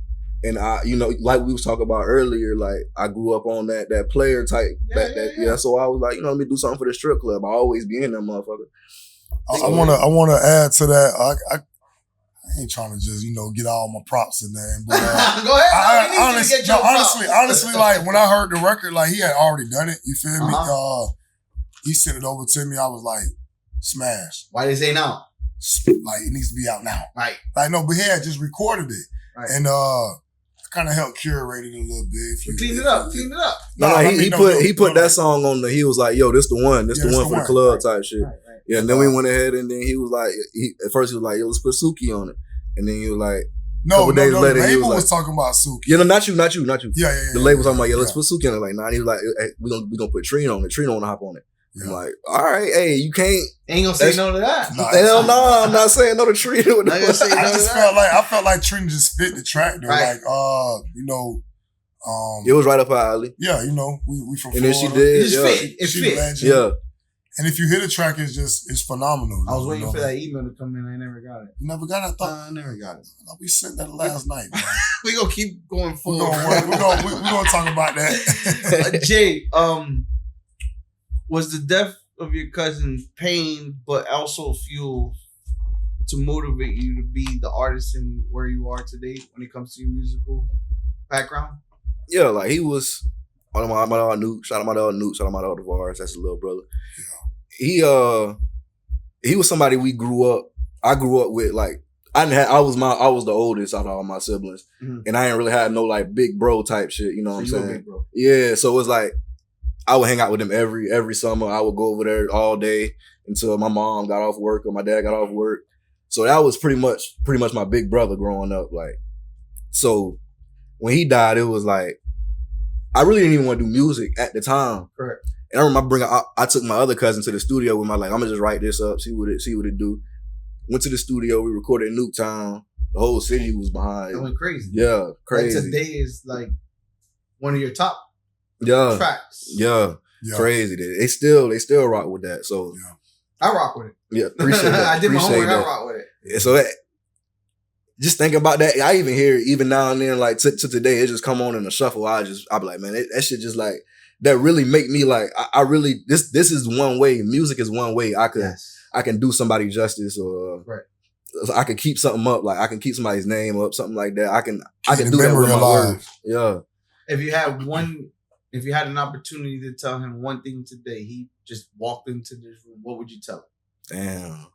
Speaker 5: And I, you know, like we was talking about earlier, like I grew up on that player type. Yeah. So I was like, you know, let me do something for the strip club. I always be in that motherfucker.
Speaker 4: I wanna add to that. I ain't trying to just, you know, get all my props in there. But,
Speaker 3: go ahead.
Speaker 4: Honestly, like when I heard the record, like he had already done it. You feel me? He sent it over to me. I was like, smash.
Speaker 3: Why they say now?
Speaker 4: Like it needs to be out now.
Speaker 3: Right.
Speaker 4: Like no, but he had just recorded it. Right. And I kind of helped curate it a little bit.
Speaker 3: Clean it up.
Speaker 5: No, he put that song on he was like, yo, this the one. This the one for the club type shit. Right. Yeah, and then we went ahead and then he was like, at first he was like, yo, let's put Suki on it. And then he was like,
Speaker 4: no,
Speaker 5: days later,
Speaker 4: the label
Speaker 5: was
Speaker 4: was talking about Suki.
Speaker 5: Yeah, no, not you. Yeah. The label was talking about, let's put Suki on it. Like, nah, he was like, hey, we gonna put Trino on it. Trino wanna hop on it. Yeah. I'm like, all right, hey, you can't.
Speaker 3: Ain't gonna say no to that.
Speaker 5: Hell no, I'm not saying no to Trino.
Speaker 4: I felt like Trino just fit the track though.
Speaker 3: Right.
Speaker 4: Like, you know,
Speaker 5: it was right up her alley.
Speaker 4: Yeah, you know, we from
Speaker 5: and
Speaker 4: Florida.
Speaker 5: Then she did.
Speaker 3: It fit.
Speaker 5: Yeah.
Speaker 4: And if you hear the track, it's phenomenal.
Speaker 3: I was waiting for that email to come in. I never got it.
Speaker 4: You never got it?
Speaker 3: I never got it.
Speaker 4: We sent that last night, man.
Speaker 3: We gonna keep going forward.
Speaker 4: We're gonna talk about that.
Speaker 3: Jay, was the death of your cousin pain, but also fuel to motivate you to be the artist and where you are today when it comes to your musical background?
Speaker 5: Yeah, like he was. My dog Nuke. Shout out my dog Nuke. Shout out my dog Tavares. That's his little brother. Yeah. He was somebody we grew up. I grew up with like I was the oldest out of all my siblings, and I didn't really have no like big bro type shit. You know what I'm saying? Big bro. Yeah. So it was like I would hang out with him every summer. I would go over there all day until my mom got off work or my dad got off work. So that was pretty much my big brother growing up. Like, so when he died, it was like. I really didn't even want to do music at the time.
Speaker 3: Correct.
Speaker 5: And I remember I took my other cousin to the studio with my I'm gonna just write this up, see what it do. Went to the studio, we recorded in Nuketown. The whole city was behind.
Speaker 3: It went crazy.
Speaker 5: Yeah, crazy.
Speaker 3: Like today is like one of your top tracks.
Speaker 5: Yeah. Crazy. They still rock with that. So
Speaker 3: I rock with it.
Speaker 5: Yeah, appreciate that.
Speaker 3: I did my homework, I rock with it.
Speaker 5: Yeah, so just think about that. I even hear it even now and then, like to today, it just come on in a shuffle. I'll be like, man, that shit just like that really make me like I really this is one way. Music is one way I can do somebody justice or I can keep something up. Like I can keep somebody's name up, something like that. I can do that with my words. Yeah.
Speaker 3: If you had an opportunity to tell him one thing today, he just walked into this room, what would you tell him?
Speaker 5: Damn.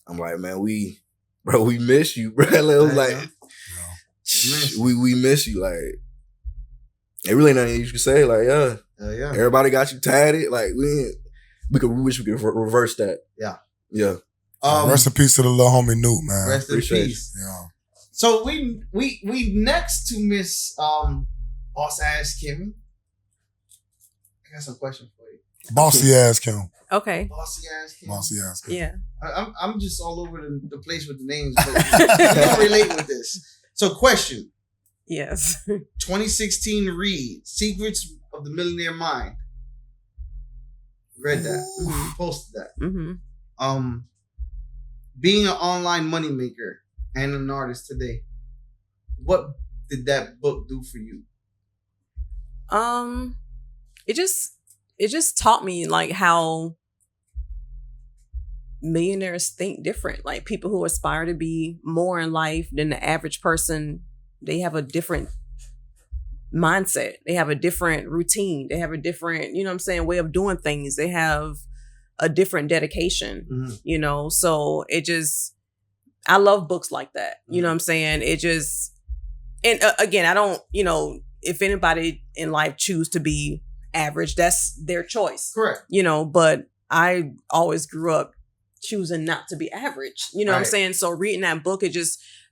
Speaker 5: I'm like, man, we miss you, bro. It was like, we miss you. Like, it really nothing you can say. Like, yeah, everybody got you tatted. Like, we wish we could reverse that. Yeah.
Speaker 4: Rest in peace to the little homie Newt, man.
Speaker 3: Rest in peace.
Speaker 4: Yeah.
Speaker 3: So we next to Miss BossiAzzKim. I got some questions for you.
Speaker 4: BossiAzzKim.
Speaker 1: Okay.
Speaker 3: BossiAzzKim.
Speaker 1: Yeah.
Speaker 3: I'm just all over the place with the names, but you don't relate with this. So, question.
Speaker 1: Yes.
Speaker 3: 2016 read Secrets of the Millionaire Mind. Read that. Posted that. being an online moneymaker and an artist today, what did that book do for you?
Speaker 1: It just taught me like how millionaires think different. Like people who aspire to be more in life than the average person, they have a different mindset. They have a different routine. They have a different, you know what I'm saying, way of doing things. They have a different dedication, you know? So I love books like that. You know what I'm saying? And again, I don't, you know, if anybody in life choose to be average, that's their choice.
Speaker 3: Correct.
Speaker 1: You know, but I always grew up choosing not to be average. You know what I'm saying? So reading that book,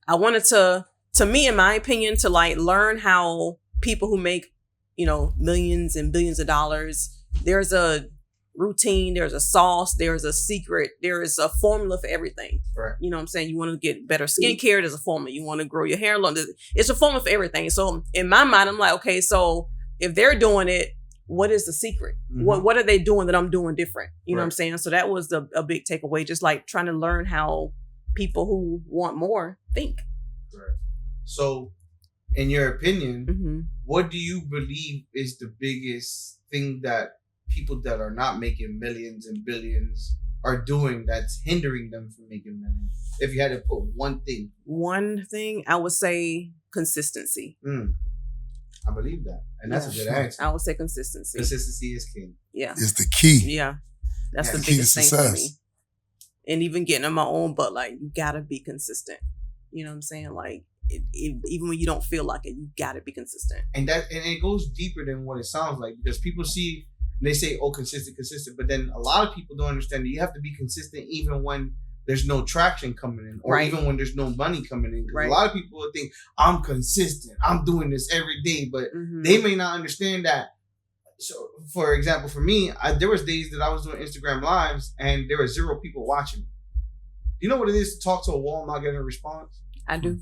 Speaker 1: I wanted to me, in my opinion, to like learn how people who make, you know, millions and billions of dollars, there's a routine, there's a sauce, there's a secret, there is a formula for everything.
Speaker 3: Right.
Speaker 1: You know what I'm saying? You want to get better skincare, there's a formula. You want to grow your hair long, it's a formula for everything. So in my mind, I'm like, okay, so if they're doing it, what is the secret? What are they doing that I'm doing different? You know what I'm saying? So that was a big takeaway, just like trying to learn how people who want more think.
Speaker 3: Right. So in your opinion, what do you believe is the biggest thing that people that are not making millions and billions are doing that's hindering them from making millions? If you had to put one thing,
Speaker 1: I would say consistency.
Speaker 3: I believe that, and that's a good answer.
Speaker 1: I would say consistency.
Speaker 3: Consistency is king.
Speaker 1: Yeah,
Speaker 4: it's the key.
Speaker 1: Yeah, that's the
Speaker 4: key
Speaker 1: biggest
Speaker 4: to
Speaker 1: thing
Speaker 4: success.
Speaker 1: for me. And even getting on my own, but like you gotta be consistent. You know what I'm saying? Like even when you don't feel like it, you gotta be consistent. And
Speaker 3: it goes deeper than what it sounds like, because people see. They say, oh, consistent. But then a lot of people don't understand that you have to be consistent even when there's no traction coming in, or even when there's no money coming in. Because a lot of people think, I'm consistent, I'm doing this every day, but they may not understand that. So, for example, for me, there was days that I was doing Instagram lives and there were 0 people watching me. You know what it is to talk to a wall and not get a response?
Speaker 1: I do.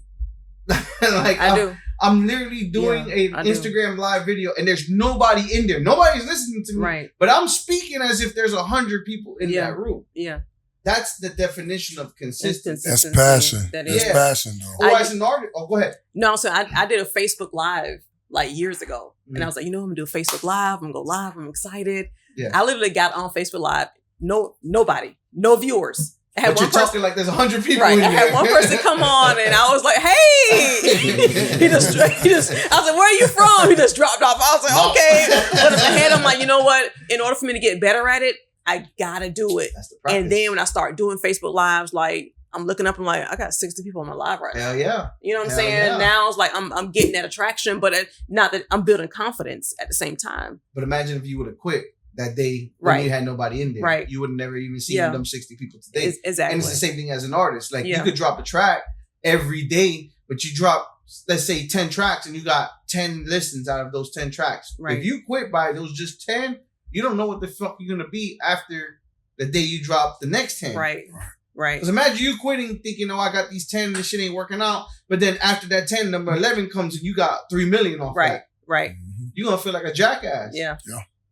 Speaker 3: Like
Speaker 1: I do.
Speaker 3: I'm literally doing an Instagram live video and there's nobody in there. Nobody's listening to me. Right. But I'm speaking as if there's 100 people in that room.
Speaker 1: Yeah.
Speaker 3: That's the definition of consistency.
Speaker 4: That's passion. That's passion, though.
Speaker 3: Oh, as an artist. Oh, go ahead.
Speaker 1: No, so I did a Facebook Live like years ago. And I was like, you know, I'm going to do a Facebook Live. I'm going to go live. I'm excited. Yeah. I literally got on Facebook Live. Nobody. No viewers.
Speaker 3: But you're talking like there's 100 people in there.
Speaker 1: I had one person come on and I was like, hey. I was like, where are you from? He just dropped off. I was like, okay. But in my head, I'm like, you know what? In order for me to get better at it, I gotta do it. That's the practice. And then when I start doing Facebook Lives, like I'm looking up, I'm like, I got 60 people on my live right now.
Speaker 3: Hell yeah.
Speaker 1: You know what I'm saying? Yeah. Now it's like I'm getting that attraction, but not that I'm building confidence at the same time.
Speaker 3: But imagine if you would have quit that day when you had nobody in there. Right. You would have never even seen them 60 people today.
Speaker 1: Exactly.
Speaker 3: And it's the same thing as an artist. Like you could drop a track every day, but you drop, let's say 10 tracks and you got 10 listens out of those 10 tracks. Right. If you quit by those just 10, you don't know what the fuck you're going to be after the day you drop the next 10.
Speaker 1: Right.
Speaker 3: Because imagine you quitting thinking, oh, I got these 10 and this shit ain't working out. But then after that 10, number 11 comes and you got 3 million off that.
Speaker 1: Right.
Speaker 3: You're going to feel like a jackass.
Speaker 1: Yeah.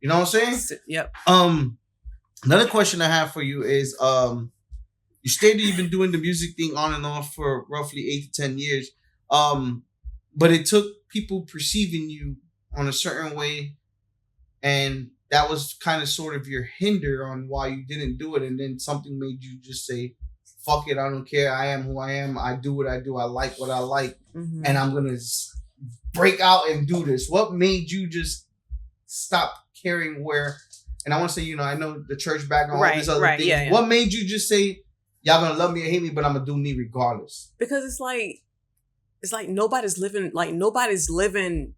Speaker 3: You know what I'm saying?
Speaker 1: Yep.
Speaker 3: Another question I have for you is, you stated you've been doing the music thing on and off for roughly 8 to 10 years. But it took people perceiving you on a certain way, and that was kind of sort of your hinder on why you didn't do it. And then something made you just say, fuck it, I don't care. I am who I am. I do what I do. I like what I like. And I'm going to break out and do this. What made you just stop caring where, and I want to say, you know, I know the church background, all these other things. Yeah. What made you just say, y'all gonna love me or hate me, but I'm gonna do me regardless?
Speaker 1: Because it's like nobody's living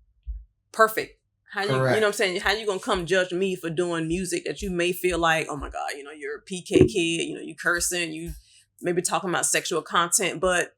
Speaker 1: perfect. How you know what I'm saying? How you gonna come judge me for doing music that you may feel like, oh my God, you know, you're a PK kid, you know, you cursing, you maybe talking about sexual content, but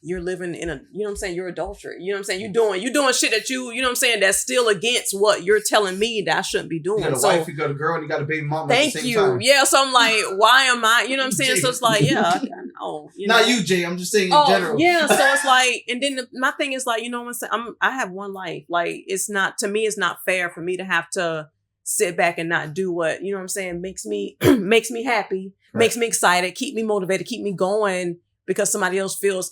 Speaker 1: you're living in a, you know what I'm saying, you're adultery. You know what I'm saying? You're doing shit that you know what I'm saying, that's still against what you're telling me that I shouldn't be doing.
Speaker 3: You got a wife, you got a girl, and you got a baby mama at the same time.
Speaker 1: Yeah, so I'm like, why am I, you know what I'm saying? So it's like, yeah, I know.
Speaker 3: Not you, Jay. I'm just saying in general.
Speaker 1: Yeah, so it's like, and then my thing is like, you know what I'm saying? I have one life. Like, it's not, to me, it's not fair for me to have to sit back and not do what, you know what I'm saying, makes me happy. makes me excited, keep me motivated, keep me going because somebody else feels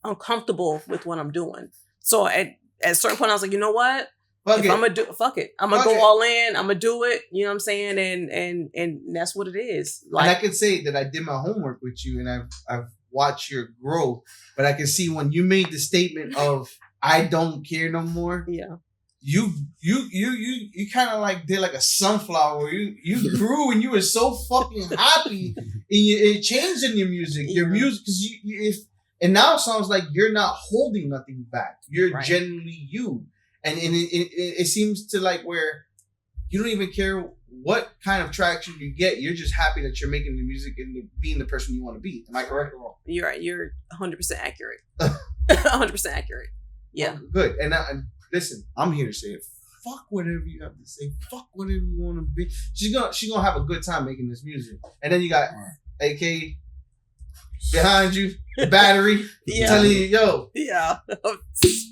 Speaker 1: uncomfortable with what I'm doing. So at a certain point, I was like, you know what? Fuck it. I'm gonna do fuck it. I'm gonna go all in. I'm gonna do it. You know what I'm saying? And that's what it is. Like,
Speaker 3: and I can say that I did my homework with you, and I've watched your growth. But I can see when you made the statement of I don't care no more.
Speaker 1: Yeah.
Speaker 3: You kind of like did like a sunflower. You grew and you were so fucking happy, and it changed in your music. Your music, because and now it sounds like you're not holding nothing back. You're genuinely you. And it seems to like where you don't even care what kind of traction you get. You're just happy that you're making the music and being the person you want to be. Am I correct or wrong?
Speaker 1: You're right. You're 100% accurate. 100% accurate. Yeah.
Speaker 3: Oh, good. And listen, I'm here to say it. Fuck whatever you have to say. Fuck whatever you want to be. She's gonna have a good time making this music. And then you got AK behind you, the battery, telling you, yo.
Speaker 1: Yeah.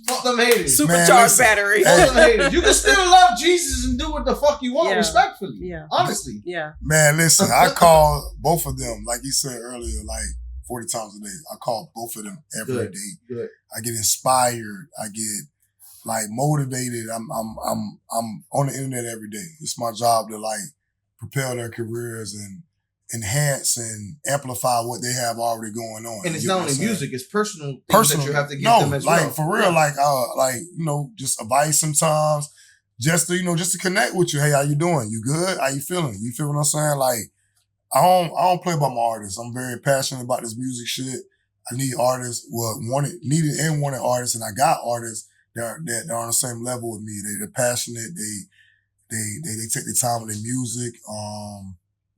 Speaker 3: Fuck them haters.
Speaker 1: Supercharged battery.
Speaker 3: Fuck them haters. You can still love Jesus and do what the fuck you want, respectfully.
Speaker 1: Yeah.
Speaker 3: Honestly.
Speaker 1: Yeah.
Speaker 4: Man, listen, I call both of them, like you said earlier, like 40 times a day. I call both of them every day.
Speaker 3: Good.
Speaker 4: I get inspired. I get like motivated. I'm on the internet every day. It's my job to like propel their careers and enhance and amplify what they have already going on.
Speaker 3: And it's not only music, it's personal things that you have to give them as well.
Speaker 4: Like for real, like you know, just advice sometimes, just to connect with you. Hey, how you doing? You good? How you feeling? You feel what I'm saying? Like I don't play by my artists. I'm very passionate about this music shit. I need artists, needed and wanted artists, and I got artists that are on the same level with me. They're passionate. They take the time with their music.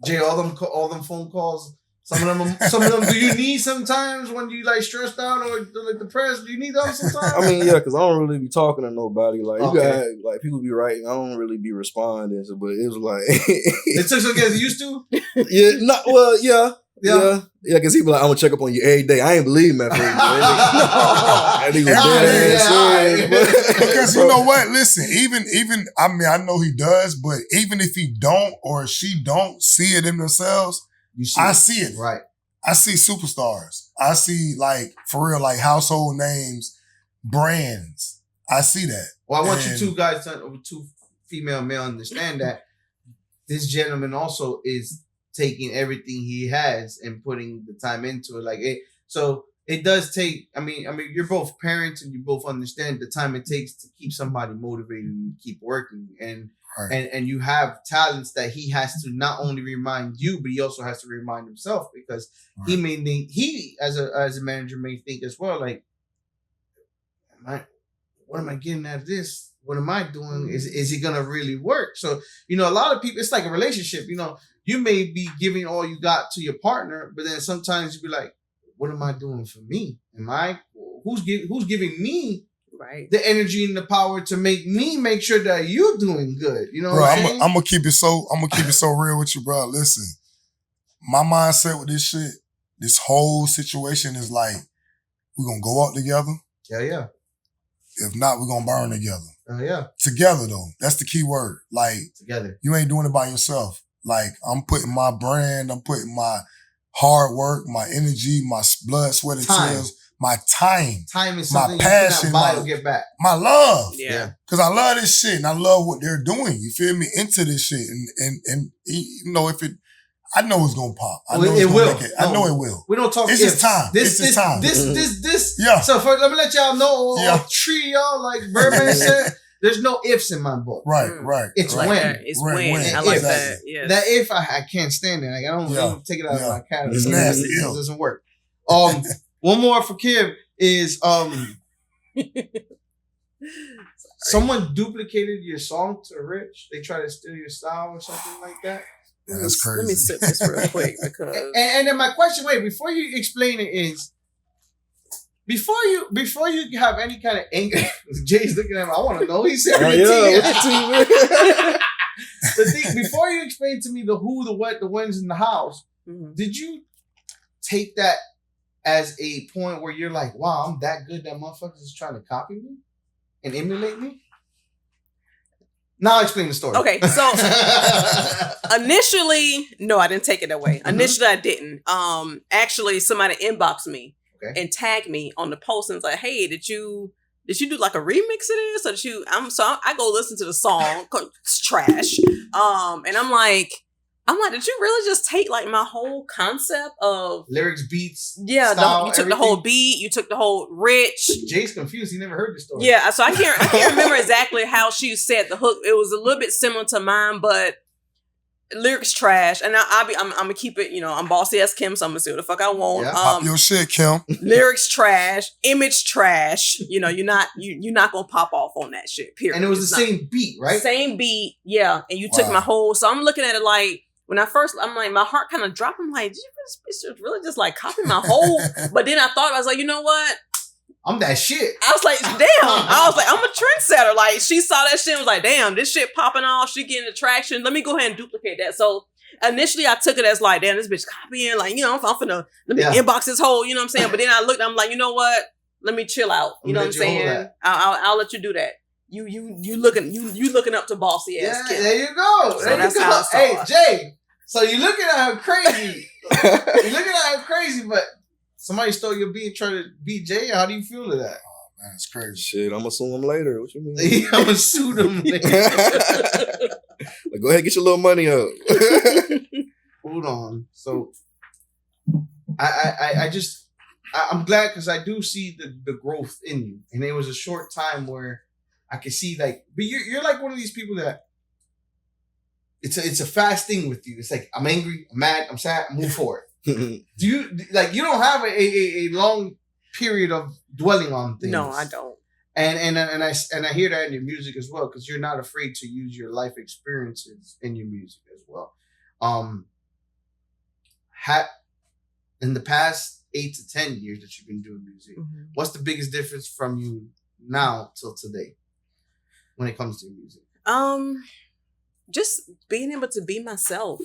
Speaker 3: Jay, all them phone calls. Some of them. Do you need sometimes when you like stressed out or like depressed? Do you need them sometimes?
Speaker 5: I mean, yeah, because I don't really be talking to nobody. Like you got like people be writing. I don't really be responding. So, but it was like
Speaker 3: it took some getting used to.
Speaker 5: Yeah, because he be like, I'm gonna check up on you every day. I ain't believe him at first. That nigga was dead ass.
Speaker 4: Because you know what? Listen, even I mean, I know he does, but even if he don't or she don't see it in themselves, I see it.
Speaker 3: Right.
Speaker 4: I see superstars. I see like for real, like household names, brands. I see that.
Speaker 3: Well, I want you two female male understand that this gentleman also is taking everything he has and putting the time into it. Like it, so it does take. I mean, you're both parents and you both understand the time it takes to keep somebody motivated and keep working. And you have talents that he has to not only remind you, but he also has to remind himself because he may think he as a manager may think as well. Like, what am I getting out of this? What am I doing? Is it gonna really work? So a lot of people. It's like a relationship. You may be giving all you got to your partner, but then sometimes you be like, what am I doing for me? Who's giving me the energy and the power to make sure that you're doing good? You know, bro,
Speaker 4: I'm gonna keep it so real with you, bro. Listen, my mindset with this shit, this whole situation is like, we're gonna go out together.
Speaker 3: Yeah.
Speaker 4: If not, we're gonna burn together.
Speaker 3: Yeah.
Speaker 4: Together though, that's the key word. Like
Speaker 3: together. You
Speaker 4: ain't doing it by yourself. Like, I'm putting my brand, I'm putting my hard work, my energy, my blood, sweat, and tears, my time.
Speaker 3: Time is
Speaker 4: my
Speaker 3: something
Speaker 4: passion,
Speaker 3: you cannot buy or get back.
Speaker 4: My love.
Speaker 1: Yeah.
Speaker 4: Because I love this shit and I love what they're doing. You feel me? Into this shit. And if it, I know it's going to pop. I know it will. I know it will.
Speaker 3: We don't talk
Speaker 4: It's just time. It's just time.
Speaker 3: This.
Speaker 4: Yeah.
Speaker 3: So let me let y'all know, treat y'all like Birdman said. There's no ifs in my book.
Speaker 4: Right.
Speaker 3: It's
Speaker 1: like
Speaker 3: when.
Speaker 1: That. It's when. I like that. Yes.
Speaker 3: That if I can't stand it. Like I don't take it out of my category.
Speaker 4: It's nasty.
Speaker 3: It doesn't work. One more for Kim is someone duplicated your song to Rich. They try to steal your style or something like that.
Speaker 4: Yeah, that's crazy.
Speaker 1: Let me sip this real quick because
Speaker 3: and then my question, before you explain it is. Before you have any kind of anger, Jay's looking at me. I want to know. He's saying the thing. Before you explain to me the who, the what, the when's in the house, did you take that as a point where you're like, wow, I'm that good that motherfuckers is trying to copy me and emulate me? Now explain the story.
Speaker 1: Okay, so initially, no, I didn't take it that way. Initially, I didn't. Actually, somebody inboxed me and tagged me on the post and was like, "Hey, did you do like a remix of this? Or did you?" I go listen to the song. It's trash. And I'm like, did you really just take like my whole concept of
Speaker 3: lyrics, beats?
Speaker 1: Yeah,
Speaker 3: style,
Speaker 1: you took the whole beat. You took the whole rich.
Speaker 3: Jay's confused. He never heard this story.
Speaker 1: Yeah, so I can't remember exactly how she said the hook. It was a little bit similar to mine, but lyrics trash. And I'm gonna keep it. You know, I'm BossiAzzKim, so I'm gonna say what the fuck I want.
Speaker 3: Yeah.
Speaker 4: Pop your shit, Kim.
Speaker 1: Lyrics trash, image trash. You know, you're not gonna pop off on that shit. Period.
Speaker 3: And it was the same beat, right?
Speaker 1: Same beat, yeah. And you took my whole. So I'm looking at it like. When I'm like, my heart kind of dropped. I'm like, did you really just like copy my whole? But then I thought, I was like, you know what?
Speaker 3: I'm that shit.
Speaker 1: I was like, damn. I was like, I'm a trendsetter. Like, she saw that shit and was like, damn, this shit popping off. She getting attraction. Let me go ahead and duplicate that. So initially I took it as like, damn, this bitch copying. Like, you know, I'm finna, let me inbox this whole, you know what I'm saying? But then I looked, I'm like, you know what? Let me chill out. You know what I'm saying? I'll let you do that. You looking up to Bossy ass kid.
Speaker 3: There you go.
Speaker 1: So
Speaker 3: there you go. Hey, Jay. So you're looking at her crazy. But somebody stole your beat and tried to beat Jay. How do you feel to that?
Speaker 4: Oh, man, it's crazy.
Speaker 5: Shit, I'm gonna sue him later. What you mean?
Speaker 3: I'm gonna sue them later.
Speaker 5: Like, go ahead and get your little money up.
Speaker 3: Hold on. So I'm glad because I do see the growth in you. And there was a short time where I could see like, but you're like one of these people that it's a fast thing with you. It's like, I'm angry, I'm mad, I'm sad, I move forward. Do you you don't have a long period of dwelling on things?
Speaker 1: No, I don't.
Speaker 3: And I hear that in your music as well, because you're not afraid to use your life experiences in your music as well. In the past 8 to 10 years that you've been doing music, what's the biggest difference from you now till today when it comes to your music?
Speaker 1: Just being able to be myself.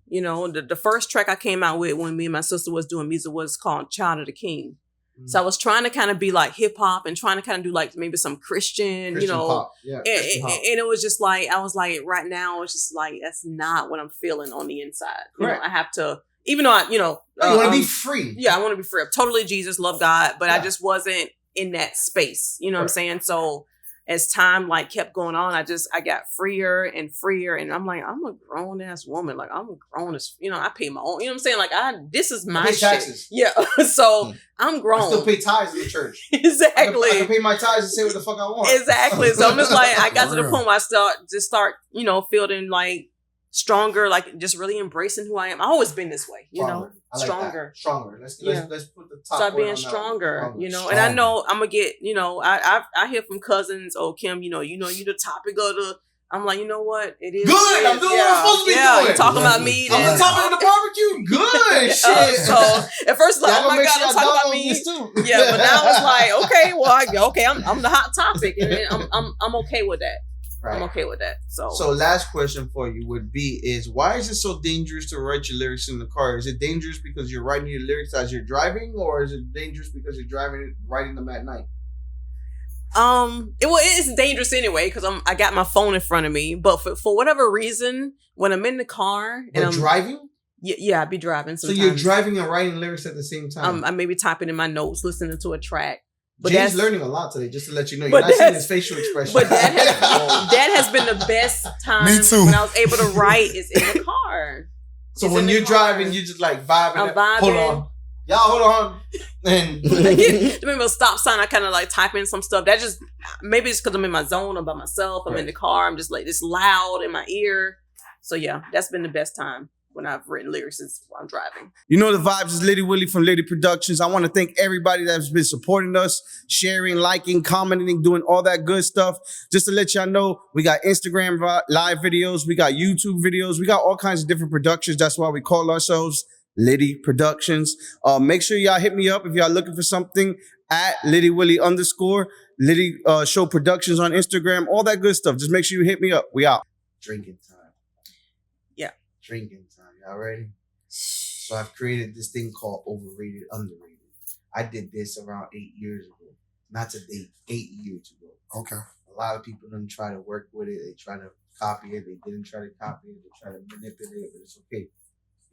Speaker 1: You know, the first track I came out with when me and my sister was doing music was called Child of the King. So I was trying to kind of be like hip hop and trying to kind of do like maybe some Christian you know.
Speaker 3: Pop. Yeah,
Speaker 1: and it was just like, I was like, right now it's just like, that's not what I'm feeling on the inside. You know, I have to, even though you want
Speaker 3: to be free.
Speaker 1: Yeah, I want to be free. I'm totally Jesus, love God, but I just wasn't in that space. You know what I'm saying? So as time like kept going on, I got freer and freer, and I'm like, I'm a grown ass woman. Like, I'm grown as, I pay my own. You know what I'm saying? Like, this is my shit.
Speaker 3: Taxes.
Speaker 1: Yeah, so I'm grown.
Speaker 3: I still pay tithes in the church.
Speaker 1: Exactly.
Speaker 3: I can pay my tithes and say what the fuck I want.
Speaker 1: Exactly. So I'm just like, I got to the point where I start feeling like stronger, like just really embracing who I am. I've always been this way,
Speaker 3: Stronger. I like
Speaker 1: stronger.
Speaker 3: That. Stronger. Let's put the top.
Speaker 1: Start being stronger, And I know I'm gonna get, I hear from cousins, oh Kim, you the topic of the. I'm like, you know what? It is
Speaker 3: good. I'm doing what I'm supposed to be doing.
Speaker 1: You talking about me?
Speaker 3: I'm the topic of the barbecue. Good shit.
Speaker 1: So at first, like, oh my god, I'm talking about me. Yeah, but now it's like, okay, I'm the hot topic, and I'm okay with that. Right. I'm okay with that. So
Speaker 3: last question for you would be is, why is it so dangerous to write your lyrics in the car? Is it dangerous because you're writing your lyrics as you're driving, or is it dangerous because you're writing them at night?
Speaker 1: It's dangerous anyway because I got my phone in front of me. But for whatever reason, when I'm in the car and I'm
Speaker 3: driving,
Speaker 1: yeah, I'd be driving. Sometimes.
Speaker 3: So you're driving and wriing lyrics at the same time.
Speaker 1: I may be typing in my notes, listening to a track.
Speaker 3: But Jay's learning a lot today, just to let you know. You're not seeing his facial expression.
Speaker 1: But that has been the best time.
Speaker 4: Me too.
Speaker 1: When I was able to write is in the car.
Speaker 3: So when you're driving, you're just like vibing.
Speaker 1: I'm vibing.
Speaker 3: Hold on. Y'all, hold on. And
Speaker 1: remember a stop sign, I kind of like type in some stuff. That just, maybe it's because I'm in my zone, I'm by myself, I'm in the car, I'm just like, it's loud in my ear. So yeah, that's been the best time when I've written lyrics is while I'm driving.
Speaker 6: You know the vibes. Is Litty Willie from Litty Productions. I want to thank everybody that's been supporting us, sharing, liking, commenting, doing all that good stuff. Just to let y'all know, we got Instagram live videos, we got YouTube videos, we got all kinds of different productions. That's why we call ourselves Litty Productions. Make sure y'all hit me up if y'all looking for something at Litty Willie _. Litty Show Productions on Instagram, all that good stuff. Just make sure you hit me up. We out.
Speaker 3: Drinking time.
Speaker 1: Yeah.
Speaker 3: Drinking time. Y'all ready? So I've created this thing called Overrated, Underrated. I did this around 8 years ago. not to date, 8 years ago.
Speaker 4: Okay.
Speaker 3: A lot of people didn't try to work with it. They try to copy it. They didn't try to copy it. They try to manipulate it, but it's okay.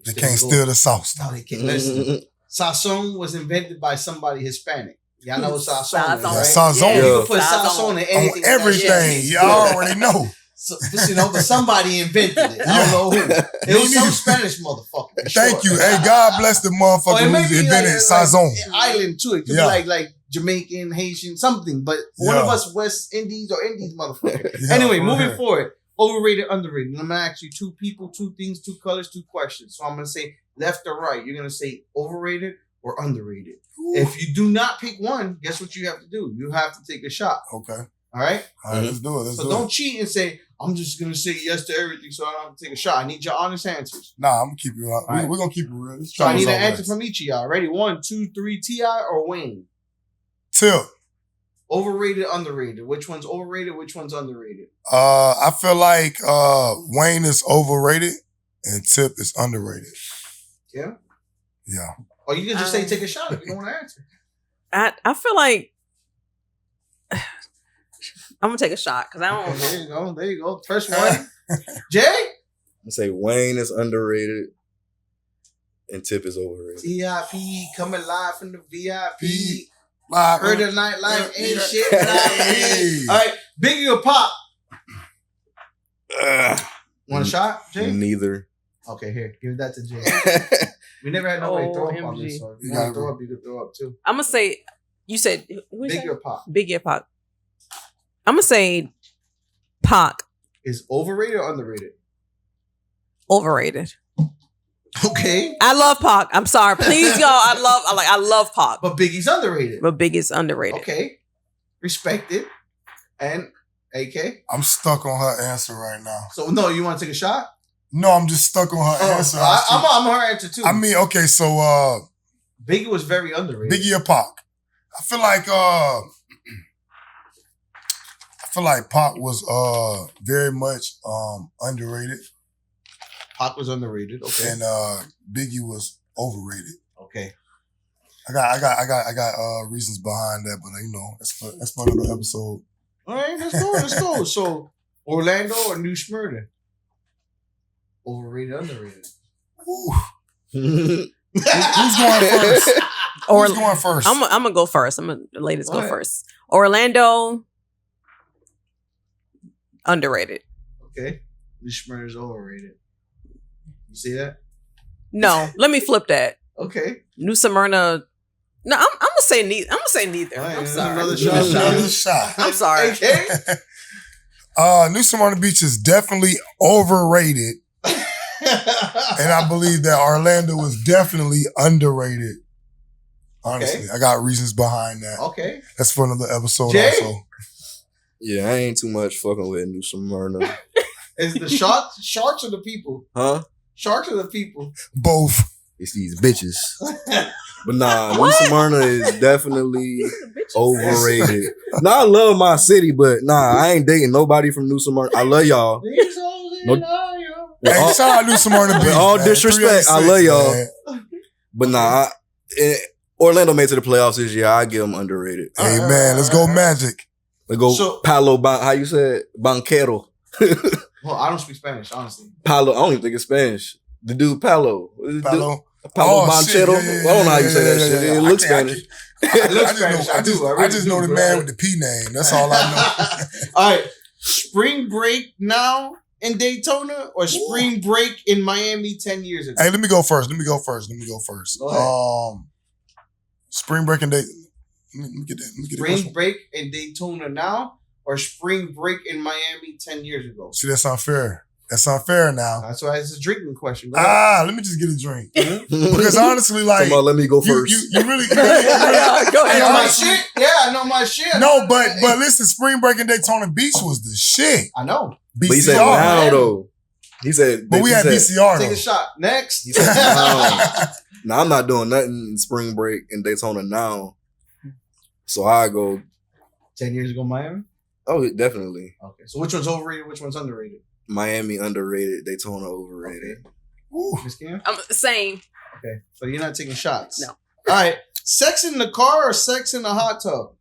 Speaker 4: They can't steal the sauce.
Speaker 3: No, they can't. Listen, sazon was invented by somebody Hispanic. Y'all know what sazon is,
Speaker 4: Yeah,
Speaker 3: right?
Speaker 4: sazon.
Speaker 3: You
Speaker 5: Yeah.
Speaker 3: can put sazon in anything.
Speaker 4: On everything. Y'all already know.
Speaker 3: So, but somebody invented it. I don't know who. It was some Spanish motherfucker. for
Speaker 4: Thank
Speaker 3: sure.
Speaker 4: you. Hey, God bless the
Speaker 3: Or
Speaker 4: motherfucker
Speaker 3: it may
Speaker 4: who
Speaker 3: be
Speaker 4: invented sazon.
Speaker 3: island too. It could
Speaker 4: Yeah.
Speaker 3: be like Jamaican, Haitian, something. But one of us West Indies or Indies motherfucker.
Speaker 4: Yeah,
Speaker 3: Anyway,
Speaker 4: for
Speaker 3: moving
Speaker 4: real.
Speaker 3: forward. Overrated, underrated. I'm gonna ask you 2 people, 2 things, 2 colors, 2 questions. So I'm gonna say left or right. You're gonna say overrated or underrated.
Speaker 4: Ooh.
Speaker 3: If you do not pick one, guess what you have to do? You have to take a shot.
Speaker 4: Okay.
Speaker 3: All right.
Speaker 4: All right, let's do it. Let's
Speaker 3: So
Speaker 4: do
Speaker 3: don't
Speaker 4: it.
Speaker 3: cheat and say I'm just gonna say yes to everything, so I don't have to take a shot. I need your honest answers.
Speaker 4: Nah, I'm gonna keep it.
Speaker 3: right.
Speaker 4: We're gonna keep it real. Let's
Speaker 3: So I
Speaker 4: try
Speaker 3: need
Speaker 4: this
Speaker 3: an
Speaker 4: all
Speaker 3: answer
Speaker 4: right.
Speaker 3: from each of y'all. Ready? 1, 2, 3. T.I. or Wayne?
Speaker 4: Tip.
Speaker 3: Overrated, underrated. Which one's overrated? Which one's underrated?
Speaker 4: I feel like Wayne is overrated and Tip is underrated.
Speaker 3: Yeah.
Speaker 4: Yeah.
Speaker 3: Or you can just say take a shot if you don't want to answer.
Speaker 1: I feel like I'm gonna take a shot because I don't.
Speaker 3: Okay, there you go. There you go. First one. Jay?
Speaker 5: I say Wayne is underrated and Tip is overrated.
Speaker 3: TIP coming live from the VIP.
Speaker 4: Live.
Speaker 3: Heard the nightlife ain't shit.
Speaker 4: Hey.
Speaker 3: All right. Biggie or Pop?
Speaker 5: Ugh.
Speaker 3: Want a shot, Jay?
Speaker 5: Neither.
Speaker 3: Okay, here. Give that to Jay. We never had nobody throw up on this, so if you want to throw up, you can throw up too.
Speaker 1: I'm gonna say. You said who
Speaker 3: Biggie or Pop?
Speaker 1: Biggie or Pac. I'm gonna say Pac.
Speaker 3: Is overrated or underrated?
Speaker 1: Overrated.
Speaker 3: Okay.
Speaker 1: I love Pac. I'm sorry. Please, y'all. I love Pac.
Speaker 3: But Biggie's underrated.
Speaker 1: But Biggie's underrated.
Speaker 3: Okay. Respected. And AK?
Speaker 4: I'm stuck on her answer right now.
Speaker 3: So, no, you want to take a shot?
Speaker 4: No, I'm just stuck on her answer.
Speaker 3: I'm her answer too.
Speaker 4: I mean, okay, so
Speaker 3: Biggie was very underrated.
Speaker 4: Biggie or Pac. I feel like Pac was very much underrated
Speaker 3: Pac was underrated. Okay.
Speaker 4: and Biggie was overrated.
Speaker 3: Okay.
Speaker 4: I got reasons behind that, but that's for another episode.
Speaker 3: All right, let's go. So, Orlando or New Smyrna? Overrated, underrated.
Speaker 4: Ooh.
Speaker 5: Who's
Speaker 4: Who's going first?
Speaker 1: Or
Speaker 4: Who's going first?
Speaker 1: I'm gonna go first. I'm gonna the ladies
Speaker 3: Go
Speaker 1: go
Speaker 3: ahead.
Speaker 1: first. Orlando underrated.
Speaker 3: Okay. New Smyrna's overrated. You see that?
Speaker 1: No, let me flip that.
Speaker 3: Okay.
Speaker 1: New Smyrna. No, I'm gonna say neither. I'm gonna say neither.
Speaker 3: All right,
Speaker 1: I'm sorry.
Speaker 3: another
Speaker 4: Another shot.
Speaker 1: I'm sorry.
Speaker 3: Okay.
Speaker 4: New Smyrna Beach is definitely overrated, and I believe that Orlando is definitely underrated. Honestly, I got reasons behind that.
Speaker 3: Okay.
Speaker 4: That's for another episode
Speaker 3: Jay?
Speaker 4: also.
Speaker 5: Yeah, I ain't too much fucking with New Smyrna.
Speaker 3: Is the sharks or the people?
Speaker 5: Huh?
Speaker 3: Sharks or the people?
Speaker 4: Both.
Speaker 5: It's these bitches. But nah, New Smyrna is definitely overrated. Nah, I love my city, but nah, I ain't dating nobody from New Smyrna. I love y'all.
Speaker 3: These hoes in
Speaker 5: No-
Speaker 3: Ohio.
Speaker 4: Hey, shout out New Smyrna Beach.
Speaker 5: with all
Speaker 4: man.
Speaker 5: disrespect, I
Speaker 4: 386,
Speaker 5: love y'all.
Speaker 4: man.
Speaker 5: But nah, Orlando made it to the playoffs this year. I give them underrated.
Speaker 4: Hey man, let's go Magic.
Speaker 5: They go
Speaker 3: So-
Speaker 5: Palo, how you said? Banquero.
Speaker 3: Well, I don't speak Spanish, honestly.
Speaker 5: Palo, I don't even think it's Spanish. The dude Palo.
Speaker 4: Palo.
Speaker 5: Palo
Speaker 4: Oh, shit.
Speaker 5: Banchero.
Speaker 4: Yeah,
Speaker 5: I don't know how you say that shit. It looks
Speaker 4: I
Speaker 5: Spanish.
Speaker 4: I just know the man with the P name. That's all I know.
Speaker 3: All right. Spring break now in Daytona or spring break in Miami 10 years ago?
Speaker 4: Hey, let me go first. Go
Speaker 3: ahead.
Speaker 4: Spring break and day. Let me get that.
Speaker 3: Spring break in Daytona now or spring break in Miami 10 years ago?
Speaker 4: See, that's unfair. That's unfair now.
Speaker 3: That's why it's a drinking question. Go ahead.
Speaker 4: Let me just get a drink. Because honestly, like,
Speaker 5: Come on, let me go
Speaker 4: you
Speaker 5: first.
Speaker 4: really
Speaker 1: Go
Speaker 3: I know my
Speaker 4: honestly-
Speaker 3: shit. Yeah, I know my shit.
Speaker 4: No, but listen, spring break in Daytona Beach was the shit.
Speaker 3: I know.
Speaker 5: But he said
Speaker 4: BCR.
Speaker 5: now though. He said,
Speaker 4: But we had BCR
Speaker 3: Take
Speaker 4: though.
Speaker 3: a shot. Next.
Speaker 5: He said now. Now I'm not doing nothing in spring break in Daytona now. So I go.
Speaker 3: 10 years ago, Miami?
Speaker 5: Oh, definitely.
Speaker 3: Okay. So which one's overrated? Which one's underrated?
Speaker 5: Miami underrated. Daytona overrated.
Speaker 4: Ooh.
Speaker 3: Miss Cam?
Speaker 1: Same.
Speaker 3: Okay. So you're not taking shots?
Speaker 1: No.
Speaker 3: All right. Sex in the car or sex in the hot tub?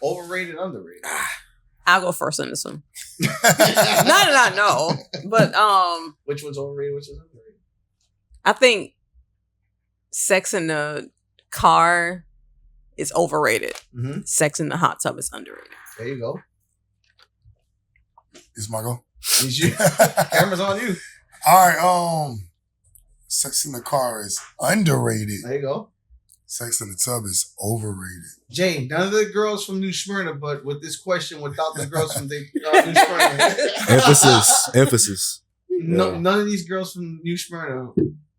Speaker 3: Overrated, underrated.
Speaker 1: I'll go first on this one. Not that I know, but
Speaker 3: Which one's overrated? Which is underrated?
Speaker 1: I think sex in the car is overrated.
Speaker 3: Mm-hmm.
Speaker 1: Sex in the hot tub is underrated.
Speaker 3: There you go.
Speaker 4: It's my go.
Speaker 3: It's you. Camera's on you.
Speaker 4: All right. Sex in the car is underrated.
Speaker 3: There you go.
Speaker 4: Sex in the tub is overrated.
Speaker 3: Jane, none of the girls from New Smyrna, but with this question, without the girls from New Smyrna.
Speaker 5: Emphasis.
Speaker 3: No, none of these girls from New Smyrna.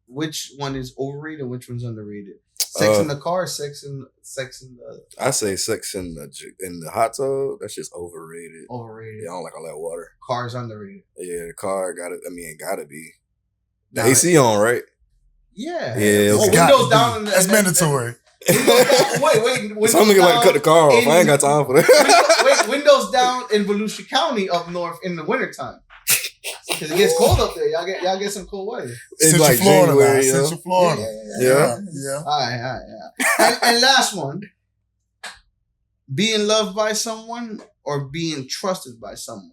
Speaker 3: Which one is overrated? Which one's underrated? Sex in the car, sex in the.
Speaker 5: I say sex in the hot tub. That's just overrated.
Speaker 3: Overrated.
Speaker 5: Yeah, I don't like all that water.
Speaker 3: Car's underrated.
Speaker 5: Yeah, the car it gotta be. The
Speaker 3: Now,
Speaker 5: AC on, right?
Speaker 3: Yeah.
Speaker 5: Yeah,
Speaker 3: Oh,
Speaker 5: okay.
Speaker 3: windows down.
Speaker 4: That's mandatory.
Speaker 3: Wait.
Speaker 5: Some nigga like to cut the car off. I ain't got time for that.
Speaker 3: Windows down in Volusia County up north in the wintertime. Because it gets cold up there. Y'all get some cold weather.
Speaker 5: It's
Speaker 4: Central
Speaker 5: like
Speaker 4: Florida,
Speaker 5: January,
Speaker 4: man.
Speaker 5: you know?
Speaker 4: Central Florida.
Speaker 5: Yeah.
Speaker 3: All right. And last one. Being loved by someone or being trusted by someone?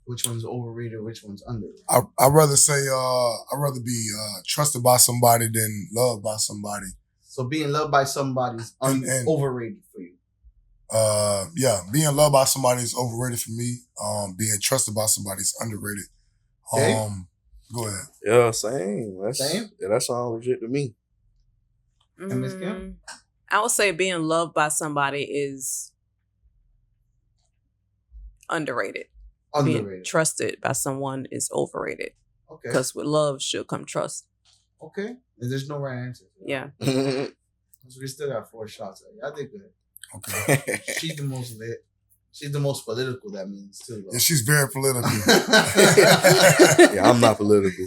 Speaker 3: Which one's overrated? Which one's underrated?
Speaker 4: I'd rather say I'd rather be trusted by somebody than loved by somebody.
Speaker 3: So being loved by somebody is overrated for you.
Speaker 4: Yeah, being loved by somebody is overrated for me. Being trusted by somebody is underrated.
Speaker 3: Okay.
Speaker 4: Go ahead.
Speaker 5: Yeah, same.
Speaker 3: Same?
Speaker 5: Yeah, that sounds legit to me.
Speaker 3: And Ms. Kim?
Speaker 1: I would say being loved by somebody is underrated. Being
Speaker 3: Underrated.
Speaker 1: trusted by someone is overrated.
Speaker 3: Okay.
Speaker 1: Because with love should come trust.
Speaker 3: Okay. And there's no right answer.
Speaker 1: Yeah.
Speaker 3: So we still got 4 shots at you. I did good.
Speaker 4: Okay.
Speaker 3: She's the most lit. She's the most political, that means, too. Though.
Speaker 4: Yeah, she's very political.
Speaker 5: Yeah, I'm not political.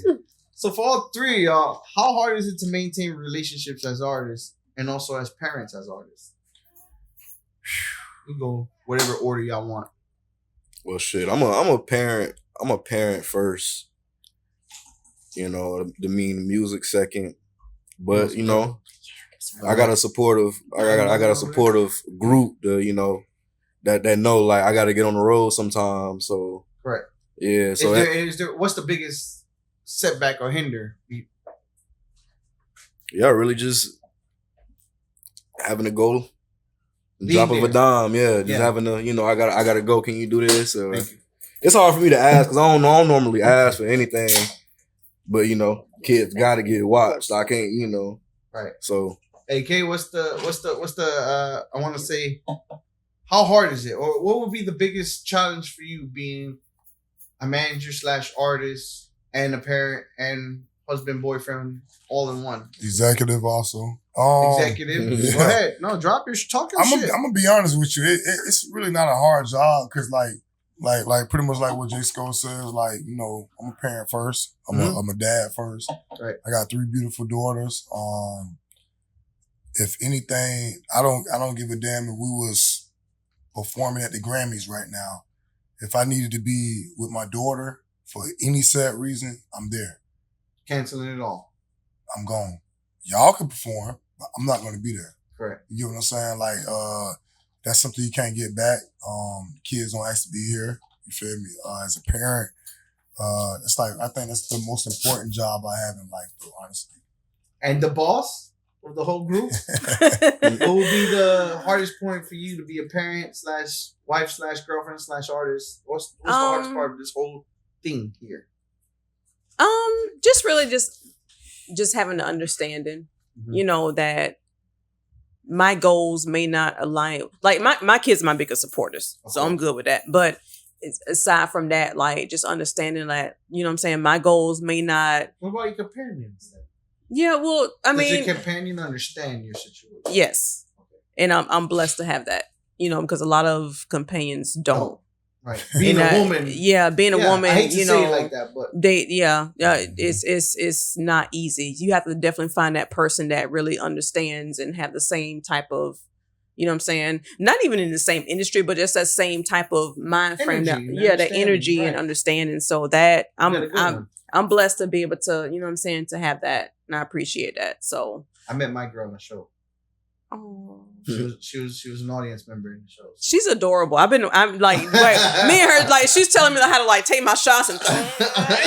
Speaker 3: So for all three of y'all, how hard is it to maintain relationships as artists and also as parents as artists? You go whatever order y'all want.
Speaker 5: Well, shit, I'm a parent. I'm a parent first. You know, the music second. But you know, I got a supportive group. That know like I got to get on the road sometimes. So
Speaker 3: Correct.
Speaker 5: yeah. So
Speaker 3: is there what's the biggest setback or hinder?
Speaker 5: yeah, really just having to go.
Speaker 3: Being
Speaker 5: Drop of a
Speaker 3: there.
Speaker 5: dime, yeah. Just having to, I gotta go. Can you do this? Or, it's hard for me to ask because I don't normally ask for anything. But kids gotta get watched. I can't,
Speaker 3: Right.
Speaker 5: So,
Speaker 3: AK, what's the I want to say, how hard is it, or what would be the biggest challenge for you being a manager / artist and a parent and husband, boyfriend, all in one?
Speaker 4: Executive also.
Speaker 3: Executive.
Speaker 4: Yeah.
Speaker 3: Go ahead. No, drop your talking shit.
Speaker 4: I'm gonna be honest with you. It's really not a hard job because like pretty much like what Jayscho says. Like I'm a parent first. I'm a dad first.
Speaker 3: Right.
Speaker 4: I got 3 beautiful daughters. If anything, I don't give a damn if we was performing at the Grammys right now. If I needed to be with my daughter for any set reason, I'm there.
Speaker 3: Canceling it all.
Speaker 4: I'm gone. Y'all can perform, but I'm not going to be there.
Speaker 3: Correct.
Speaker 4: You get what I'm saying? Like, that's something you can't get back. Kids don't ask to be here. You feel me? As a parent, it's like, I think that's the most important job I have in life, though, honestly.
Speaker 3: And the boss of the whole group? What would be the hardest point for you to be a parent / wife / girlfriend / artist? What's the hardest part of this whole thing here?
Speaker 1: Just really just having the understanding, that my goals may not align. Like my kids are my biggest supporters, so I'm good with that. But aside from that, like just understanding that, my goals may not.
Speaker 3: What about your companions then?
Speaker 1: Yeah, well, I mean,
Speaker 3: does your companion understand your situation?
Speaker 1: Yes, and I'm blessed to have that, because a lot of companions don't.
Speaker 3: Right, being a woman.
Speaker 1: Yeah, being a woman.
Speaker 3: I hate to say it like that, but
Speaker 1: it's not easy. You have to definitely find that person that really understands and have the same type of, not even in the same industry, but just that same type of mind frame. The energy and understanding. So that I'm blessed to be able to, to have that, and I appreciate that. So
Speaker 3: I met my girl on the show.
Speaker 1: Oh.
Speaker 3: She was an audience member in the show.
Speaker 1: She's adorable. I'm like, me and her, like, she's telling me how to like take my shots and,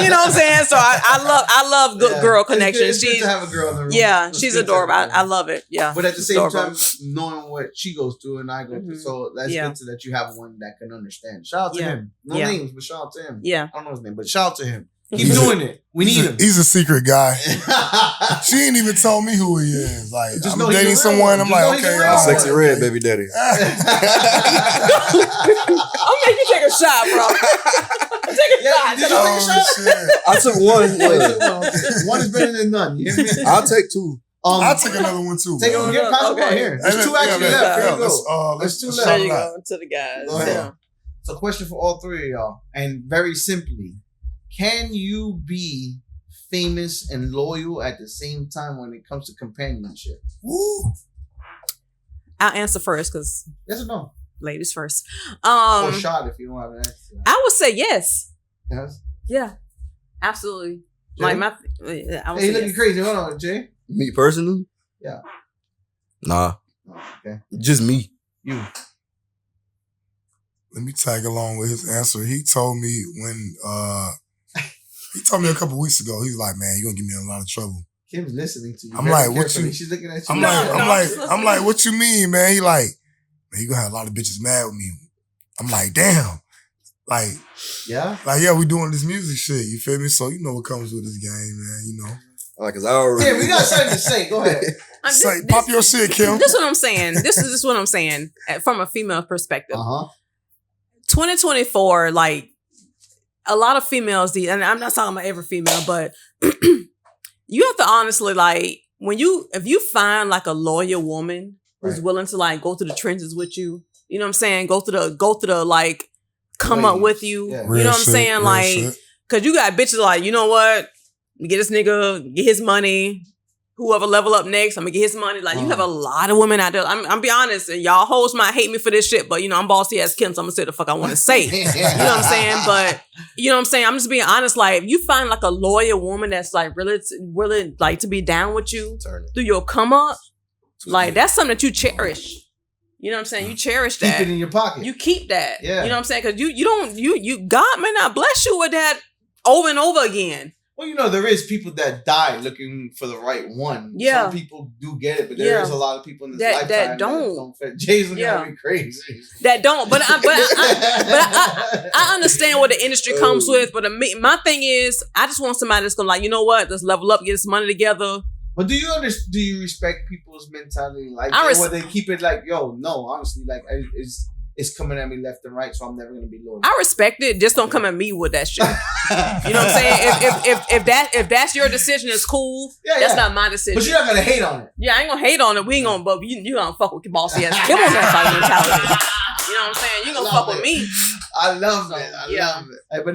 Speaker 1: you know what I'm saying? So I love good girl connections.
Speaker 3: It's good to have a girl in the room.
Speaker 1: Yeah,
Speaker 3: It's
Speaker 1: she's
Speaker 3: good to
Speaker 1: adorable.
Speaker 3: have a girl.
Speaker 1: I love it. Yeah.
Speaker 3: But at the same
Speaker 1: adorable.
Speaker 3: time, knowing what she goes through and I go through, so that's good to that you have one that can understand. Shout out to him. No names, but shout out to him.
Speaker 1: Yeah.
Speaker 3: I don't know his name, but shout out to him. Keep doing it. We need him.
Speaker 4: He's a secret guy. She ain't even told me who he is. Like,
Speaker 3: Just
Speaker 4: I'm dating someone. I'm like, okay,
Speaker 5: Sexy red, baby daddy.
Speaker 1: I'll make you take a shot, bro. Take a shot.
Speaker 3: Did you take a shot?
Speaker 4: Shit.
Speaker 5: I took one.
Speaker 3: One is better than none. You hear me?
Speaker 5: I'll take two.
Speaker 4: I'll take another one too.
Speaker 3: Take one. Get possible here. There's two actually left. Here you go.
Speaker 4: Let's
Speaker 3: two
Speaker 1: There
Speaker 3: left.
Speaker 1: you go. To the guys.
Speaker 3: Go ahead.
Speaker 1: Yeah.
Speaker 3: So, question for all three of y'all, and very simply, can you be famous and loyal at the same time when it comes to companionship?
Speaker 4: Woo.
Speaker 1: I'll answer first because
Speaker 3: Yes or no?
Speaker 1: ladies first.
Speaker 3: Or shot if you don't have an answer.
Speaker 1: I would say yes.
Speaker 3: Yes.
Speaker 1: Yeah. Absolutely.
Speaker 3: Jay?
Speaker 1: Like I would
Speaker 3: Hey,
Speaker 1: say
Speaker 3: you looking
Speaker 1: yes.
Speaker 3: crazy. Hold on, Jay.
Speaker 5: Me personally?
Speaker 3: Yeah.
Speaker 5: Nah.
Speaker 3: Oh, okay.
Speaker 5: Just me.
Speaker 3: You.
Speaker 4: Let me tag along with his answer. He told me when he told me a couple weeks ago. He's like, "Man, you're gonna get me in a lot of trouble."
Speaker 3: Kim's listening to you.
Speaker 4: I'm
Speaker 3: very
Speaker 4: like, what
Speaker 3: carefully.
Speaker 4: you-
Speaker 3: She's looking at you.
Speaker 4: I'm like, what you mean, man? He like, man, you gonna have a lot of bitches mad with me. I'm like, damn. Like,
Speaker 3: Yeah.
Speaker 4: yeah, we doing this music shit. You feel me? So you know what comes with this game, man. You know,
Speaker 5: Like, cause I already.
Speaker 3: Yeah, we got something to say. Go ahead.
Speaker 4: say, pop your shit, Kim.
Speaker 1: This is what I'm saying. This is what I'm saying from a female perspective. 2024, like a lot of females, and I'm not talking about every female, but you have to honestly like if you find like a loyal woman who's willing to like go through the trenches with you, you know what I'm saying? Go through the like come up with you.
Speaker 3: Yeah.
Speaker 1: You know what I'm saying? Like, cause you got bitches like, you know what? Get this nigga, get his money. Whoever level up next, I'm gonna get his money. Like, you have a lot of women out there. I'm be honest, and y'all hoes might hate me for this shit, but you know, I'm BossiAzzKim, so I'm gonna say the fuck I want to say. You know what I'm saying? But you know what I'm saying? I'm just being honest. Like, if you find like a loyal woman that's like really like to be down with you through your come up, like that's something that you cherish. You know what I'm saying? You cherish that.
Speaker 3: Keep it in your pocket.
Speaker 1: You keep that.
Speaker 3: Yeah.
Speaker 1: You know what I'm saying? Because you God may not bless you with that over and over again.
Speaker 3: Well, you know, there is people that die looking for the right one.
Speaker 1: Yeah.
Speaker 3: Some people do get it, but there is a lot of people in this lifetime
Speaker 1: that don't
Speaker 3: fit. Jay's looking at me crazy.
Speaker 1: That don't. But I understand what the industry comes with. But my thing is, I just want somebody that's gonna like, you know what? Let's level up, get this money together.
Speaker 3: But do you respect people's mentality? Like, where they keep it like, yo, no, honestly, like, it's coming at me left and right, so I'm never gonna be loyal.
Speaker 1: I respect it. Just don't come at me with that shit. You know what I'm saying? If that's your decision, it's cool.
Speaker 3: Yeah,
Speaker 1: that's not my decision.
Speaker 3: But you're not gonna hate on it.
Speaker 1: Yeah, I ain't gonna hate on it. We ain't gonna, but you gonna fuck with BossiAzzKim on that type of mentality. You know what I'm saying? You gonna fuck with me.
Speaker 3: I love it. I love it. Hey, but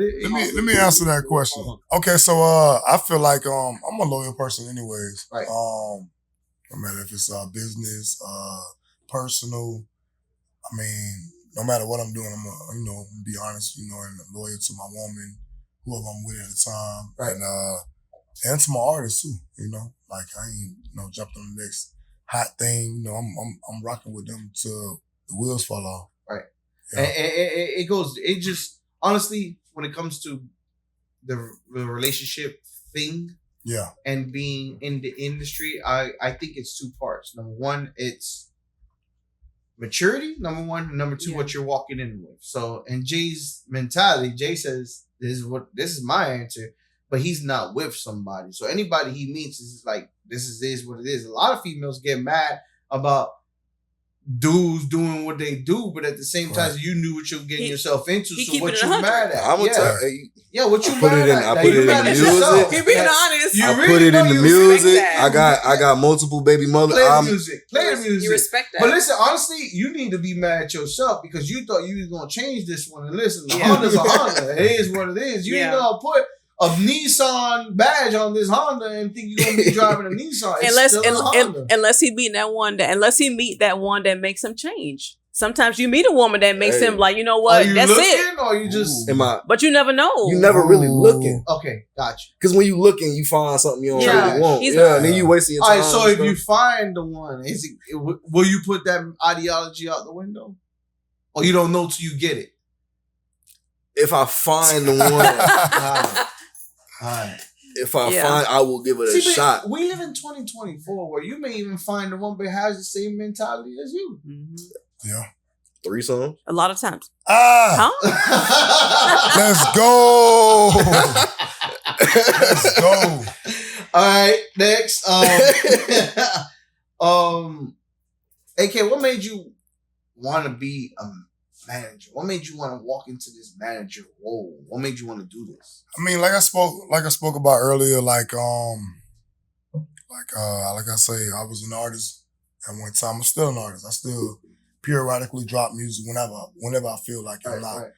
Speaker 4: let me answer that question. Okay, so I feel like I'm a loyal person anyways.
Speaker 3: Right.
Speaker 4: No matter if it's business, personal. I mean, no matter what I'm doing, I'm gonna be honest, and loyal to my woman, whoever I'm with at the time,
Speaker 3: right?
Speaker 4: And to my artists too. Like I ain't jumping on the next hot thing. I'm rocking with them till the wheels fall off.
Speaker 3: Right. Yeah. And it just honestly, when it comes to the relationship thing,
Speaker 4: yeah, and
Speaker 3: being in the industry, I think it's two parts. Number one, it's maturity, number one. Number two, what you're walking in with. So, in Jay's mentality, Jay says, this is my answer, but he's not with somebody. So anybody he meets is like, this is what it is. A lot of females get mad about dudes doing what they do, but at the same time, you knew what you're getting yourself into. So what you mad at?
Speaker 5: I'm gonna tell you.
Speaker 3: Yeah, what you mad at?
Speaker 5: I put it in the music.
Speaker 1: You're being honest.
Speaker 5: I put it in the music. I got multiple baby mothers.
Speaker 3: Play the music.
Speaker 1: You respect that.
Speaker 3: But listen, honestly, you need to be mad at yourself because you thought you was gonna change this one. And listen, the Honda's a Honda. It is what it is. You ain't gonna put a Nissan badge on this Honda and think you're gonna be driving a Nissan. Unless he meet that one that makes him change.
Speaker 1: Sometimes you meet a woman that makes him like, you know
Speaker 3: Are
Speaker 1: what,
Speaker 3: you
Speaker 1: that's
Speaker 3: looking
Speaker 1: it.
Speaker 3: or you just...
Speaker 1: But you never know.
Speaker 5: You never really looking.
Speaker 3: Okay, got you.
Speaker 5: Because when you looking, you find something you don't
Speaker 1: Yeah.
Speaker 5: really want.
Speaker 1: He's
Speaker 5: And then you wasting your
Speaker 3: All
Speaker 5: time.
Speaker 3: right, so
Speaker 5: and
Speaker 3: if you
Speaker 5: stuff.
Speaker 3: find the one, will you put that ideology out the window? Or you don't know till you get it?
Speaker 5: If I find the one,
Speaker 3: Alright.
Speaker 5: if I find, I will give it a shot.
Speaker 3: We live in 2024 where you may even find the one that has the same mentality as you.
Speaker 1: Mm-hmm.
Speaker 4: Yeah.
Speaker 5: Threesome?
Speaker 1: A lot of times.
Speaker 4: Let's go. Let's go.
Speaker 3: All right, next. AK, what made you want to be a manager? What made you want to walk into this manager role? What made you want to do this?
Speaker 4: I mean, like I spoke about earlier, like I say, I was an artist at one time. I'm still an artist. I still periodically drop music whenever I feel like I'm not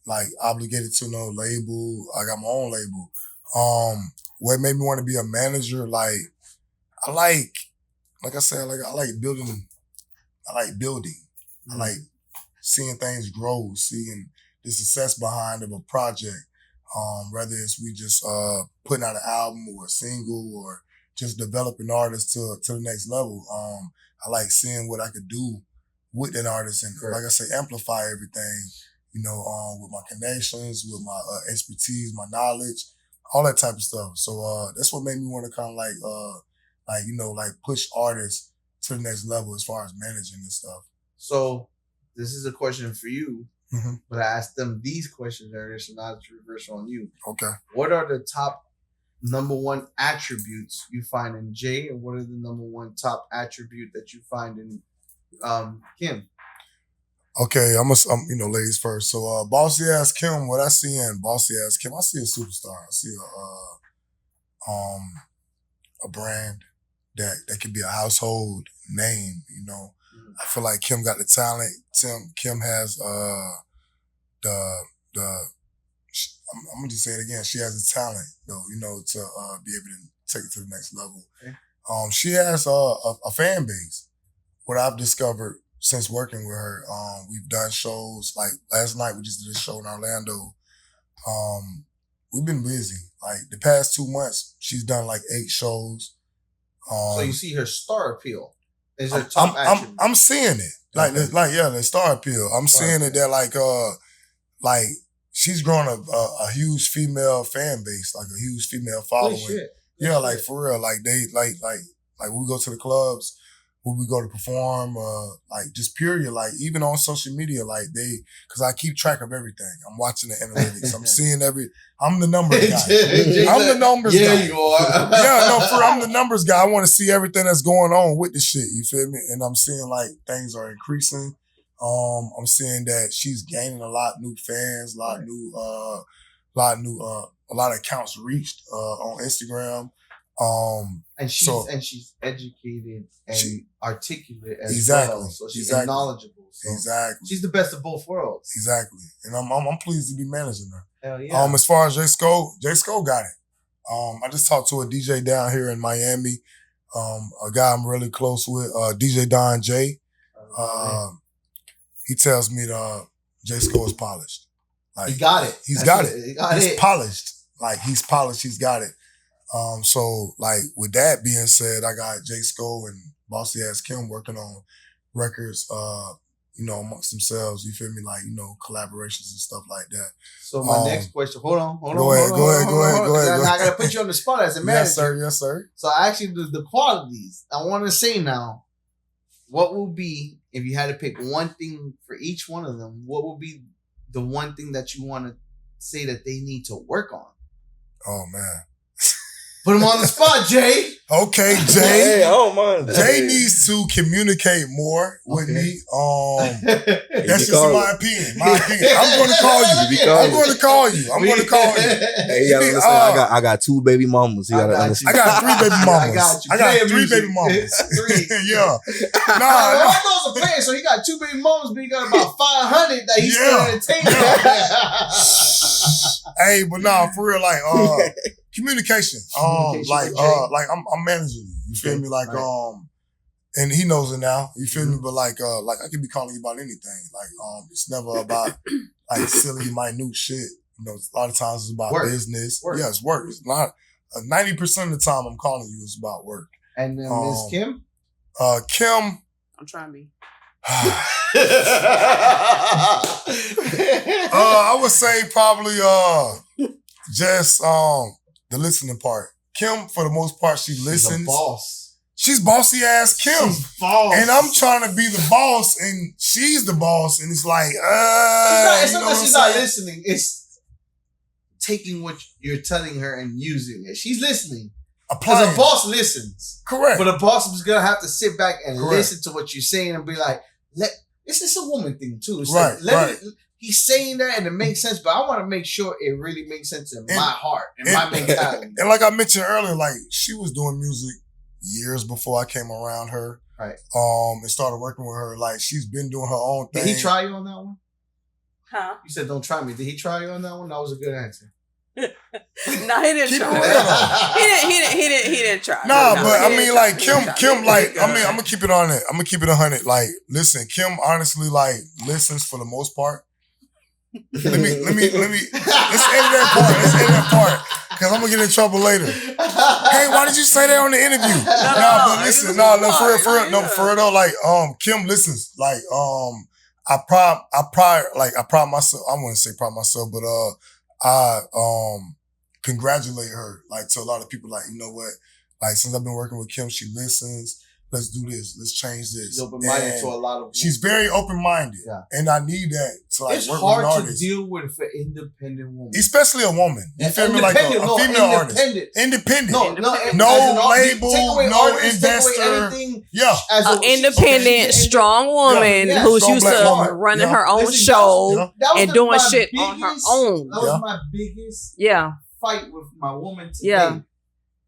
Speaker 4: like obligated to no label. I got my own label. What made me want to be a manager? Like I like I said, I like building. I like seeing things grow, seeing the success behind of a project. Whether it's we just putting out an album or a single or just developing artists to the next level. I like seeing what I could do with an artist and, like I say, amplify everything, you know, with my connections, with my expertise, my knowledge, all that type of stuff. So that's what made me want to kind of like push artists to the next level as far as managing and stuff.
Speaker 3: So this is a question for you, but I asked them these questions earlier, so now it's reverse on you.
Speaker 4: Okay.
Speaker 3: What are the top number one attributes you find in Jay, and what are the number one top attribute that you find in Kim?
Speaker 4: Okay, I'm ladies first. So BossiAzzKim, what I see in BossiAzzKim, I see a superstar. I see a brand that could be a household name, you know. I feel like Kim got the talent. Kim has I'm gonna just say it again. She has the talent, though, you know, to be able to take it to the next level. Okay. She has a fan base. What I've discovered since working with her, we've done shows. Like last night, we just did a show in Orlando. We've been busy. Like the past 2 months, she's done like 8 shows.
Speaker 3: So you see her star appeal. Is her top attribute? I'm
Speaker 4: seeing it. The star appeal. I'm seeing it that like she's grown a huge female fan base, like a huge female following. Like for real. Like they like when we go to the clubs, when we go to perform, like just period, like even on social media, like cause I keep track of everything. I'm watching the analytics. I'm seeing I'm the numbers guy. I'm the numbers guy.
Speaker 3: Yeah, you are.
Speaker 4: I'm the numbers guy. I want to see everything that's going on with the shit. You feel me? And I'm seeing like things are increasing. I'm seeing that she's gaining a lot of new fans, a lot of accounts reached on Instagram.
Speaker 3: And she's educated and articulate as well. So she's knowledgeable. So
Speaker 4: exactly.
Speaker 3: She's the best of both worlds.
Speaker 4: Exactly. And I'm pleased to be managing her.
Speaker 3: Hell yeah.
Speaker 4: As far as Jayscho got it. I just talked to a DJ down here in Miami, a guy I'm really close with, DJ Don J. He tells me that Jayscho is polished. Like
Speaker 3: he got it.
Speaker 4: He's polished. Like he's polished. He's got it. So like with that being said, I got Jayscho and BossiAzzKim working on records, you know, amongst themselves. You feel me? Like, you know, collaborations and stuff like that.
Speaker 3: So my next question, hold on.
Speaker 4: Go ahead.
Speaker 3: I gotta put you on the spot as a manager.
Speaker 4: Yes, sir.
Speaker 3: So actually the qualities I want to say now, what will be, if you had to pick one thing for each one of them, what will be the one thing that you want to say that they need to work on?
Speaker 4: Oh man.
Speaker 3: Put him on the spot, Jay.
Speaker 4: Okay, Jay.
Speaker 5: Hey, I don't mind.
Speaker 4: Jay needs to communicate more with me. That's just my opinion. I'm going to call you. I'm going to call you.
Speaker 5: Hey, you gotta understand. I got 2 baby mamas. You gotta understand.
Speaker 4: I got 3 baby mamas.
Speaker 3: I got
Speaker 4: 3 baby mamas.
Speaker 3: 3.
Speaker 4: Yeah.
Speaker 3: Ronaldo's a player, so he got 2 baby mamas, but he got about 500 that he's still entertaining.
Speaker 4: Hey, but nah, for real, like communication. I'm managing you. You feel me? Like And he knows it now. You feel me? But like I can be calling you about anything. Like, it's never about like silly, minute shit. You know, a lot of times it's about business.
Speaker 3: Work.
Speaker 4: Yeah, it's work. It's not 90% of the time I'm calling you is about work.
Speaker 3: And then Ms. Kim?
Speaker 4: Kim.
Speaker 1: I'm trying to be.
Speaker 4: I would say probably just the listening part. Kim, for the most part, she listens.
Speaker 3: She's a boss.
Speaker 4: She's bossy ass Kim.
Speaker 3: She's boss.
Speaker 4: And I'm trying to be the boss, and she's the boss, and it's like,
Speaker 3: it's
Speaker 4: you
Speaker 3: not
Speaker 4: know
Speaker 3: that she's not listening. It's taking what you're telling her and using it. She's listening. Because a boss listens.
Speaker 4: Correct.
Speaker 3: But a boss is going to have to sit back and listen to what you're saying and be like, it's just a woman thing too. It's like, he's saying that and it makes sense, but I want to make sure it really makes sense in my heart and my mentality.
Speaker 4: And like I mentioned earlier, like she was doing music years before I came around her.
Speaker 3: Right.
Speaker 4: And started working with her. Like she's been doing her own thing.
Speaker 3: Did he try you on that one?
Speaker 1: Huh?
Speaker 3: You said don't try me. Did he try you on that one? That was a good answer.
Speaker 1: No, he didn't try. He didn't try.
Speaker 4: Nah, but I mean, like Kim, like I'm gonna keep it on it. I'm gonna keep it 100. Like, listen, Kim honestly like listens for the most part. Let me. Let's edit that part. Cause I'm gonna get in trouble later. Hey, why did you say that on the interview? But listen, for real though, like Kim listens. Like I pride myself. I wouldn't say pride myself, but I congratulate her. Like to a lot of people, like, you know what? Like since I've been working with Kim, she listens. Let's do this. Let's change this.
Speaker 3: She's open-minded to a lot of.
Speaker 4: She's very open-minded, and I need that to like
Speaker 3: it's
Speaker 4: work
Speaker 3: hard
Speaker 4: with an
Speaker 3: to
Speaker 4: artist.
Speaker 3: deal with an independent woman,
Speaker 4: especially a woman. You feel me? Like a female artist, independent. No label, no investor.
Speaker 3: As
Speaker 1: an independent, strong woman who's used to running her own show and doing shit on her own.
Speaker 3: That was my biggest fight with my woman today.
Speaker 1: Yeah.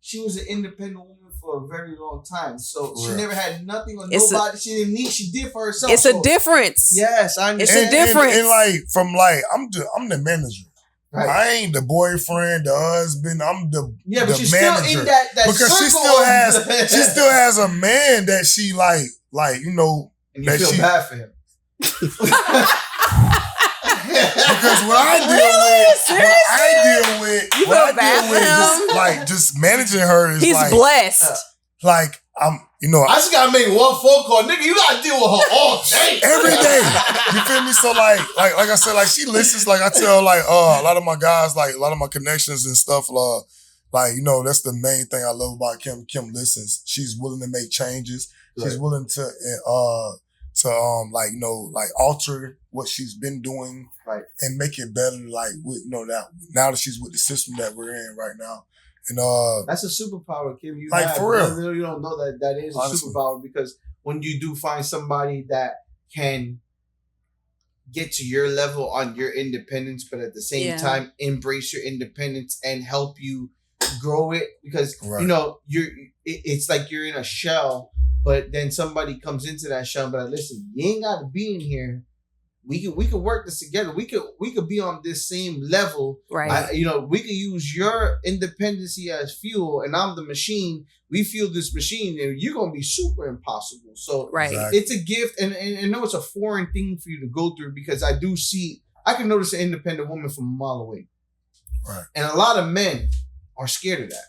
Speaker 3: She was an independent woman for a very long time, so she never had nothing on
Speaker 1: It's
Speaker 3: nobody. She didn't need. She did for herself.
Speaker 1: It's a difference.
Speaker 3: Yes, I understand.
Speaker 1: It's a difference.
Speaker 4: And like from like I'm the manager. Right. I ain't the boyfriend, the husband. I'm the
Speaker 3: but
Speaker 4: the
Speaker 3: she's
Speaker 4: manager.
Speaker 3: still in that
Speaker 4: because she still has a man that she like you know,
Speaker 3: and you feel bad for him.
Speaker 4: Because what I deal with, just managing her is
Speaker 1: he's
Speaker 4: like
Speaker 1: blessed.
Speaker 4: Like I'm, you know,
Speaker 3: I just gotta make one phone call, nigga. You gotta deal with her all day,
Speaker 4: every day. You feel me? So like I said, like she listens. Like I tell, like a lot of my guys, like a lot of my connections and stuff. Like you know, that's the main thing I love about Kim. Kim listens. She's willing to make changes. Right. She's willing to like, you know, like alter what she's been doing, right, and make it better. Like, with, you know, now that she's with the system that we're in right now, and
Speaker 3: that's a superpower, Kim. You
Speaker 4: like
Speaker 3: have,
Speaker 4: for real.
Speaker 3: You don't know that is honestly a superpower, because when you do find somebody that can get to your level on your independence, but at the same time embrace your independence and help you grow it, because you know it's like you're in a shell. But then somebody comes into that shell and be like, listen, you ain't got to be in here. We could work this together. We could be on this same level. Right. You know, we could use your independency as fuel, and I'm the machine. We fuel this machine, and you're going to be super impossible. So it's a gift, and I know it's a foreign thing for you to go through, because I can notice an independent woman from a mile away. Right. And a lot of men are scared of that.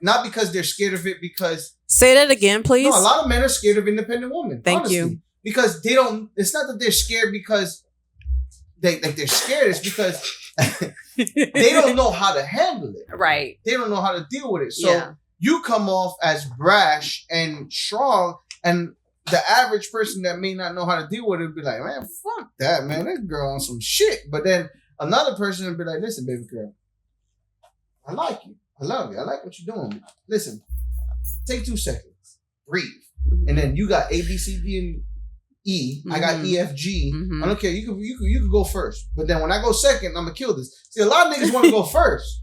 Speaker 3: Not because they're scared of it, because...
Speaker 1: Say that again, please.
Speaker 3: No, a lot of men are scared of independent women.
Speaker 1: Thank you.
Speaker 3: Because they don't... It's not that they're scared because they're scared. It's because they don't know how to handle it.
Speaker 1: Right.
Speaker 3: They don't know how to deal with it. So you come off as brash and strong, and the average person that may not know how to deal with it would be like, man, fuck that, man. That girl on some shit. But then another person would be like, listen, baby girl, I like you. I love you. I like what you're doing. Listen, take 2 seconds. Breathe. And then you got A, B, C, D, and E. I got E, F, G. I don't care. You can go first. But then when I go second, I'm going to kill this. See, a lot of niggas want to go first.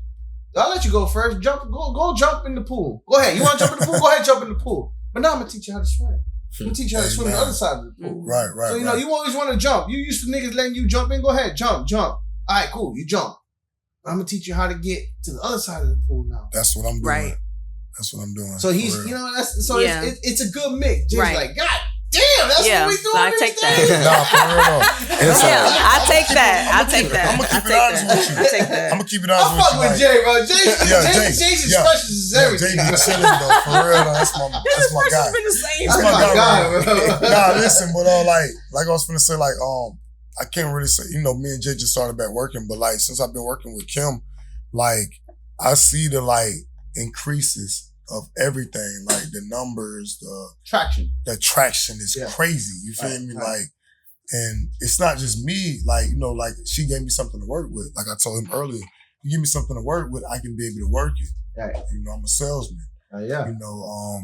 Speaker 3: I'll let you go first. Go jump in the pool. Go ahead. You want to jump in the pool? Go ahead, jump in the pool. But now I'm going to teach you how to swim. I'm going to teach you how to swim on the other side of the pool.
Speaker 4: Right.
Speaker 3: So, you know, you always want to jump. You used to niggas letting you jump in. Go ahead. Jump. All right, cool. You jump. I'm going to teach you how to get to the other side of the pool now.
Speaker 4: That's what I'm doing.
Speaker 1: Right.
Speaker 4: That's what I'm doing.
Speaker 3: So he's,
Speaker 4: for real.
Speaker 3: you know, that's so
Speaker 1: Yeah.
Speaker 3: it's a good mix. Jay's
Speaker 1: Right.
Speaker 3: like, God damn, that's
Speaker 1: Yeah,
Speaker 3: what we doing.
Speaker 1: so I
Speaker 3: these
Speaker 1: take
Speaker 3: days?"
Speaker 1: that.
Speaker 4: Nah, for real though. It's
Speaker 1: Yeah,
Speaker 4: like,
Speaker 1: I take that. I take that.
Speaker 4: I'ma
Speaker 1: I
Speaker 4: keep it
Speaker 1: take
Speaker 4: honest
Speaker 1: that.
Speaker 4: with you.
Speaker 1: I take that.
Speaker 4: I'm gonna keep it
Speaker 3: I
Speaker 4: honest
Speaker 3: fuck
Speaker 4: with
Speaker 3: with
Speaker 4: you.
Speaker 3: Jay, bro. Jay's
Speaker 4: Jay,
Speaker 3: expressions is everything.
Speaker 4: Jay be chilling though. For real though. That's my guy.
Speaker 1: Been the same.
Speaker 3: That's
Speaker 4: my
Speaker 3: my
Speaker 4: guy,
Speaker 3: guy, bro.
Speaker 4: Nah, listen, but like I was finna say, like, I can't really say, you know, me and Jay just started back working, but like since I've been working with Kim, like I see the like increases of everything, like the numbers, the traction is crazy. You feel me?
Speaker 3: Right.
Speaker 4: Like, and it's not just me, like, you know, like she gave me something to work with. Like I told him earlier, you give me something to work with, I can be able to work it.
Speaker 3: Right.
Speaker 4: You know, I'm a salesman.
Speaker 3: Yeah.
Speaker 4: You know,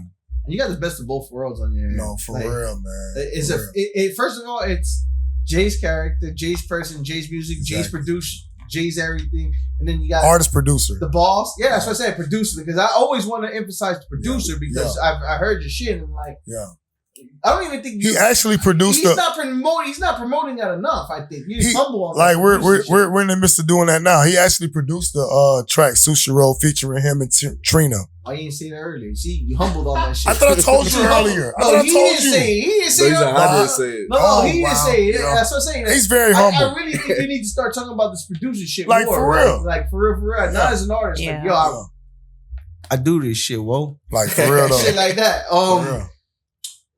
Speaker 3: You got the best of both worlds on your hand.
Speaker 4: no, for real, man.
Speaker 3: It's
Speaker 4: For
Speaker 3: a
Speaker 4: real.
Speaker 3: first of all, it's Jay's character, Jay's person, Jay's music, Jay's
Speaker 4: Exactly.
Speaker 3: producer, Jay's everything, and then you got
Speaker 4: Artist producer.
Speaker 3: the boss. Yeah, that's what I said, producer, because I always want to emphasize the producer because I heard your shit and like
Speaker 4: Yeah.
Speaker 3: I don't even think
Speaker 4: He actually produced
Speaker 3: He's not promoting that enough. I think he's humble on
Speaker 4: like
Speaker 3: that
Speaker 4: we're
Speaker 3: producer shit.
Speaker 4: we're in the midst of doing that now. He actually produced the track Sushi Roll featuring him and Trina.
Speaker 3: Why you didn't say that earlier? See, you humbled on that shit.
Speaker 4: I thought I told you earlier. I
Speaker 3: No,
Speaker 4: thought I
Speaker 3: he
Speaker 4: told
Speaker 3: didn't
Speaker 4: you.
Speaker 3: say it. He didn't say
Speaker 5: So he's
Speaker 3: it.
Speaker 5: like, I didn't say it.
Speaker 3: No,
Speaker 4: Oh,
Speaker 3: he didn't
Speaker 4: wow.
Speaker 3: say it.
Speaker 4: Yeah.
Speaker 3: That's what I'm saying.
Speaker 4: He's very
Speaker 3: I
Speaker 4: humble.
Speaker 3: really think you need to start talking about this producer shit
Speaker 4: Like,
Speaker 3: more.
Speaker 4: for
Speaker 3: right?
Speaker 4: real.
Speaker 3: Like for real. Not as an artist.
Speaker 1: Yeah.
Speaker 3: Like, yo,
Speaker 6: I do this shit, whoa.
Speaker 4: Like for real though.
Speaker 3: shit like that.
Speaker 4: For real.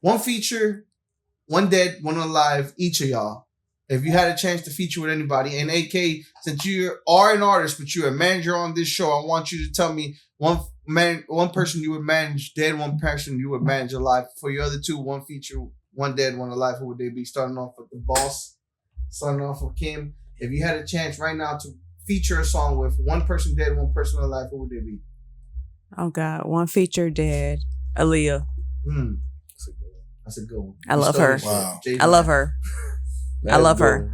Speaker 3: One feature, one dead, one alive, each of y'all. If you had a chance to feature with anybody, and AK, since you are an artist, but you're a manager on this show, I want you to tell me one person you would manage dead, one person you would manage alive. For your other two, one feature, one dead, one alive, who would they be? Starting off with the boss, starting off with Kim. If you had a chance right now to feature a song with one person dead, one person alive, who would they be?
Speaker 1: Oh God, one feature dead. Aaliyah.
Speaker 3: That's a good one.
Speaker 1: I love her.
Speaker 4: Wow.
Speaker 1: I love her. I love her.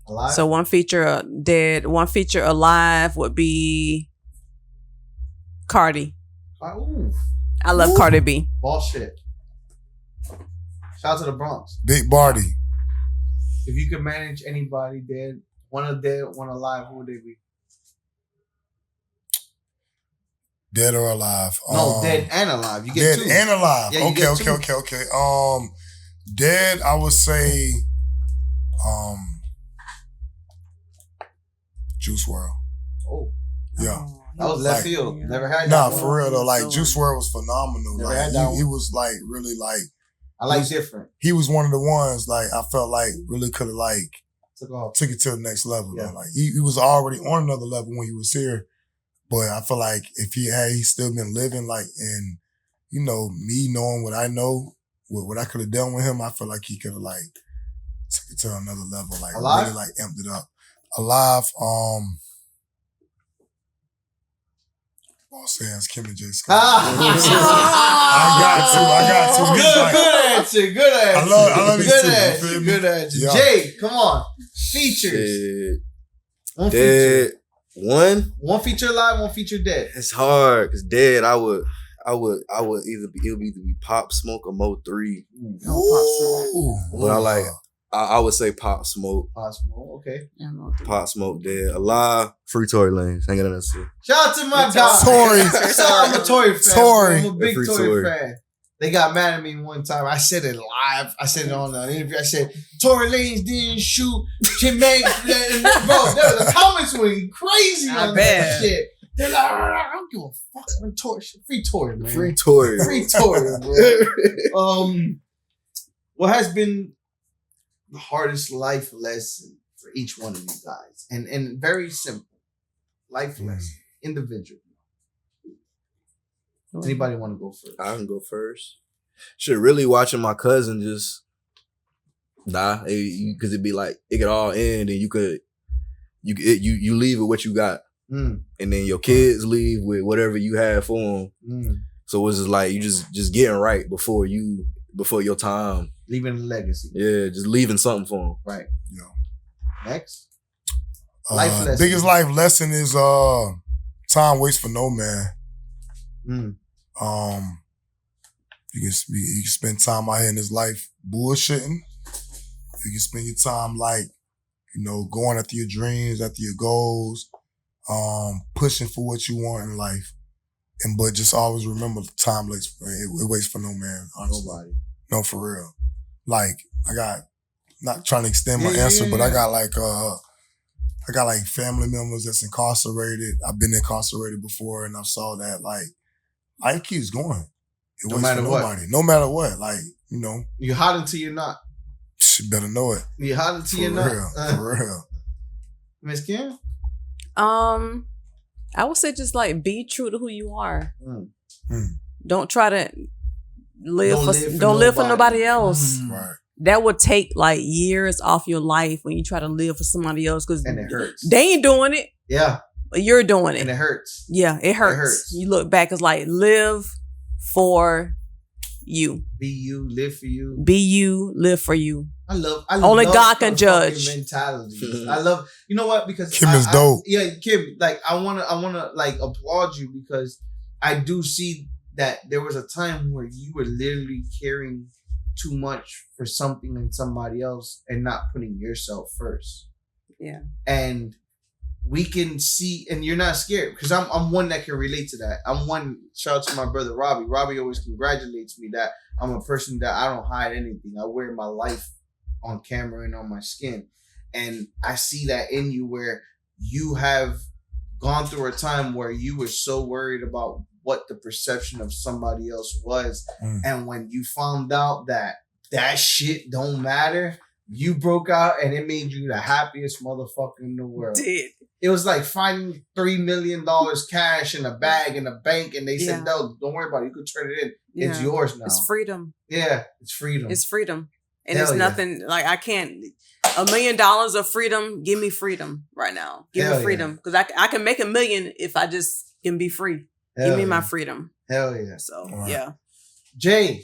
Speaker 3: Alive?
Speaker 1: So one feature dead, one feature alive would be Cardi.
Speaker 3: Ooh,
Speaker 1: I love Cardi B.
Speaker 3: boss shit. Shout out to the Bronx.
Speaker 4: Big Barty.
Speaker 3: If you could manage anybody dead, one alive, who would they be?
Speaker 4: Dead or alive?
Speaker 3: No, dead and alive. You get
Speaker 4: Dead
Speaker 3: two.
Speaker 4: and alive.
Speaker 3: Yeah, you
Speaker 4: Okay,
Speaker 3: get
Speaker 4: okay,
Speaker 3: two.
Speaker 4: okay. Dead, I would say Juice WRLD.
Speaker 3: Oh,
Speaker 4: Yeah.
Speaker 3: that was left
Speaker 4: Like-
Speaker 3: field. Never had that.
Speaker 4: Nah,
Speaker 3: one.
Speaker 4: for real though. Like Juice WRLD was phenomenal.
Speaker 3: Never
Speaker 4: Like
Speaker 3: had that
Speaker 4: he
Speaker 3: one.
Speaker 4: was like really like
Speaker 3: I like different.
Speaker 4: he was one of the ones like I felt like really could have like
Speaker 3: Took off.
Speaker 4: took it to the next level.
Speaker 3: Yeah.
Speaker 4: Though. Like he was already on another level when he was here. But I feel like if he still been living like and you know, me knowing what I know, what I could have done with him, I feel like he could have like took it to another level, like
Speaker 3: Alive?
Speaker 4: really like amped it up. Alive, BossiAzzKim and Jayscho. I got to. He's like-
Speaker 3: Good answer. Good answer.
Speaker 4: I love these
Speaker 3: good
Speaker 4: two, you
Speaker 3: answer.
Speaker 4: feel me?
Speaker 3: Good answer.
Speaker 4: Yeah.
Speaker 3: Jay, come on. Features.
Speaker 5: Shit.
Speaker 3: One
Speaker 5: Dead.
Speaker 3: feature.
Speaker 5: One?
Speaker 3: One feature alive, one feature dead.
Speaker 5: It's hard because dead. I would either be Pop Smoke or Mo 3.
Speaker 4: Ooh.
Speaker 5: But I would say Pop Smoke.
Speaker 3: Possible. Okay.
Speaker 5: Pop Smoke dead. Alive. Free Tory Lanez. Ain't got nothing to say.
Speaker 3: Shout out to my guy.
Speaker 4: Tory.
Speaker 3: Shout out, I'm a Tory fan.
Speaker 4: Tory.
Speaker 3: I'm a big
Speaker 5: Free
Speaker 3: Tory
Speaker 5: Tory.
Speaker 3: fan. They got mad at me one time. I said it live. I said it on the interview. I said, Tory Lanez didn't shoot Kim Banks. Bro, the comments went crazy
Speaker 1: I
Speaker 3: on
Speaker 1: bet.
Speaker 3: that shit. They're like, I don't give a fuck. Man, Tory, free Tory, man.
Speaker 5: Free Tory.
Speaker 3: Free Tory, bro. What has been the hardest life lesson for each one of you guys? And very simple. Life lesson. Individual. Anybody want to go first?
Speaker 5: I can go first. Shit, really watching my cousin just die because it'd be like it could all end and you leave with what you got, and then your kids leave with whatever you had for them. So it's just like you just getting right before your time.
Speaker 3: Leaving a legacy.
Speaker 5: Yeah, just leaving something for them.
Speaker 3: Right.
Speaker 4: Yeah.
Speaker 3: Next. Life lesson.
Speaker 4: Biggest life lesson is time waits for no man. You can spend time out here in this life bullshitting. You can spend your time like, you know, going after your dreams, after your goals, pushing for what you want in life. but just always remember time waits. It waits for no man. Honestly.
Speaker 3: Nobody.
Speaker 4: No, for real. Like I got, not trying to extend my answer, but I got like family members that's incarcerated. I've been incarcerated before, and I saw that like life keeps going. It
Speaker 3: No
Speaker 4: waits
Speaker 3: matter
Speaker 4: for
Speaker 3: what.
Speaker 4: nobody. No matter what. Like, you know,
Speaker 3: You're hot until you're not.
Speaker 4: you better know it.
Speaker 3: You're hot until you're not.
Speaker 4: For real.
Speaker 3: Miss Kim?
Speaker 1: I would say just like be true to who you are.
Speaker 3: Mm.
Speaker 1: Don't try to live
Speaker 3: Don't
Speaker 1: don't live for nobody else.
Speaker 3: Mm.
Speaker 4: Right.
Speaker 1: That would take like years off your life when you try to live for somebody else because
Speaker 3: And it hurts.
Speaker 1: they ain't doing it,
Speaker 3: Yeah.
Speaker 1: but you're doing
Speaker 3: And
Speaker 1: it.
Speaker 3: it hurts.
Speaker 1: Yeah, it hurts.
Speaker 3: hurts.
Speaker 1: You look back, it's like live for you.
Speaker 3: Be you, live for you.
Speaker 1: Be you, live for you.
Speaker 3: I love
Speaker 1: Only
Speaker 3: love
Speaker 1: God can
Speaker 3: her
Speaker 1: judge.
Speaker 3: fucking mentality. I love, you know what? Because
Speaker 4: Kim is dope.
Speaker 3: Yeah, Kim, like I wanna like applaud you because I do see that there was a time where you were literally caring too much for something and somebody else and not putting yourself first.
Speaker 1: Yeah.
Speaker 3: And we can see, and you're not scared because I'm one that can relate to that. I'm one. Shout out to my brother Robbie. Robbie always congratulates me that I'm a person that I don't hide anything. I wear my life on camera and on my skin, and I see that in you where you have gone through a time where you were so worried about what the perception of somebody else was, and when you found out that that shit don't matter, you broke out and it made you the happiest motherfucker in the world.
Speaker 1: Did.
Speaker 3: It was like finding $3 million cash in a bag in a bank, and they said,
Speaker 1: Yeah.
Speaker 3: "No, don't worry about it. You could turn it in. It's
Speaker 1: Yeah.
Speaker 3: yours now."
Speaker 1: It's freedom.
Speaker 3: Yeah, it's freedom.
Speaker 1: It's freedom. And
Speaker 3: Hell
Speaker 1: it's
Speaker 3: yeah.
Speaker 1: nothing like I can't $1 million of freedom. Give me freedom right now. Give
Speaker 3: Hell
Speaker 1: me freedom. Because I can make $1 million if I just can be free.
Speaker 3: Hell
Speaker 1: Give me my
Speaker 3: yeah.
Speaker 1: freedom.
Speaker 3: Hell yeah.
Speaker 1: So
Speaker 4: Right.
Speaker 1: yeah.
Speaker 3: Jay,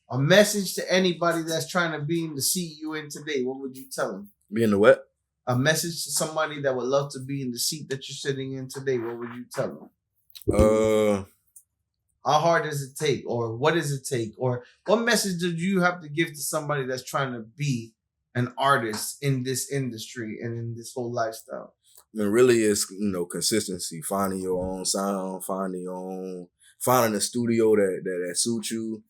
Speaker 3: a message to anybody that's trying to be in the seat you in today. What would you tell them?
Speaker 5: Being the what?
Speaker 3: A message to somebody that would love to be in the seat that you're sitting in today. What would you tell them? How hard does it take? Or what does it take? Or what message did you have to give to somebody that's trying to be an artist in this industry and in this whole lifestyle?
Speaker 5: I mean, really, it's consistency, finding your own sound, finding a studio that suits you.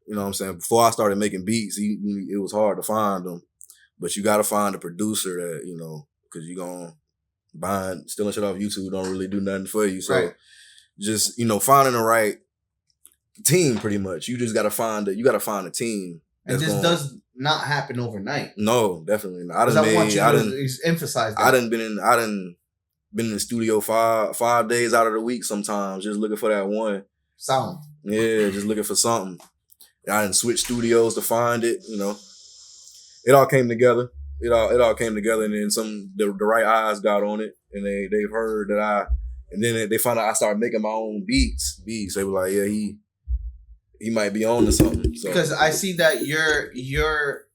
Speaker 5: You know what I'm saying? Before I started making beats, it was hard to find them, but you got to find a producer that because you're gonna stealing shit off YouTube don't really do nothing for you. So
Speaker 3: Right.
Speaker 5: just finding the right team, pretty much. You just got to find a team.
Speaker 3: And
Speaker 5: that's
Speaker 3: this
Speaker 5: gonna-
Speaker 3: does not happen overnight.
Speaker 5: No, definitely not.
Speaker 3: Because I want you to emphasize that.
Speaker 5: I done been in the studio five days out of the week sometimes, just looking for that one.
Speaker 3: Sound.
Speaker 5: Yeah, just looking for something. I done switched studios to find it. It all came together. It all came together, and then the right eyes got on it, and they've heard that and then they found out I started making my own beats. They were like, yeah, he might be on to something. So,
Speaker 3: Because I see that you're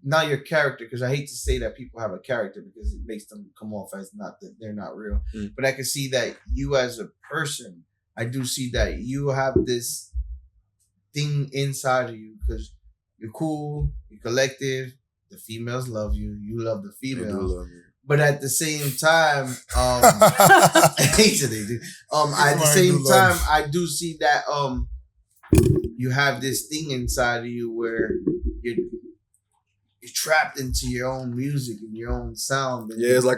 Speaker 3: not your character, because I hate to say that people have a character because it makes them come off as not that they're not real.
Speaker 5: Mm.
Speaker 3: But I can see that you as a person, I do see that you have this thing inside of you because you're cool, you're collective, the females love you, you love the
Speaker 5: they do
Speaker 3: females.
Speaker 5: love me.
Speaker 3: But at the same time, I hate that they do. At the same time, I do see that you have this thing inside of you where you're trapped into your own music and your own sound. And
Speaker 5: Yeah, it's like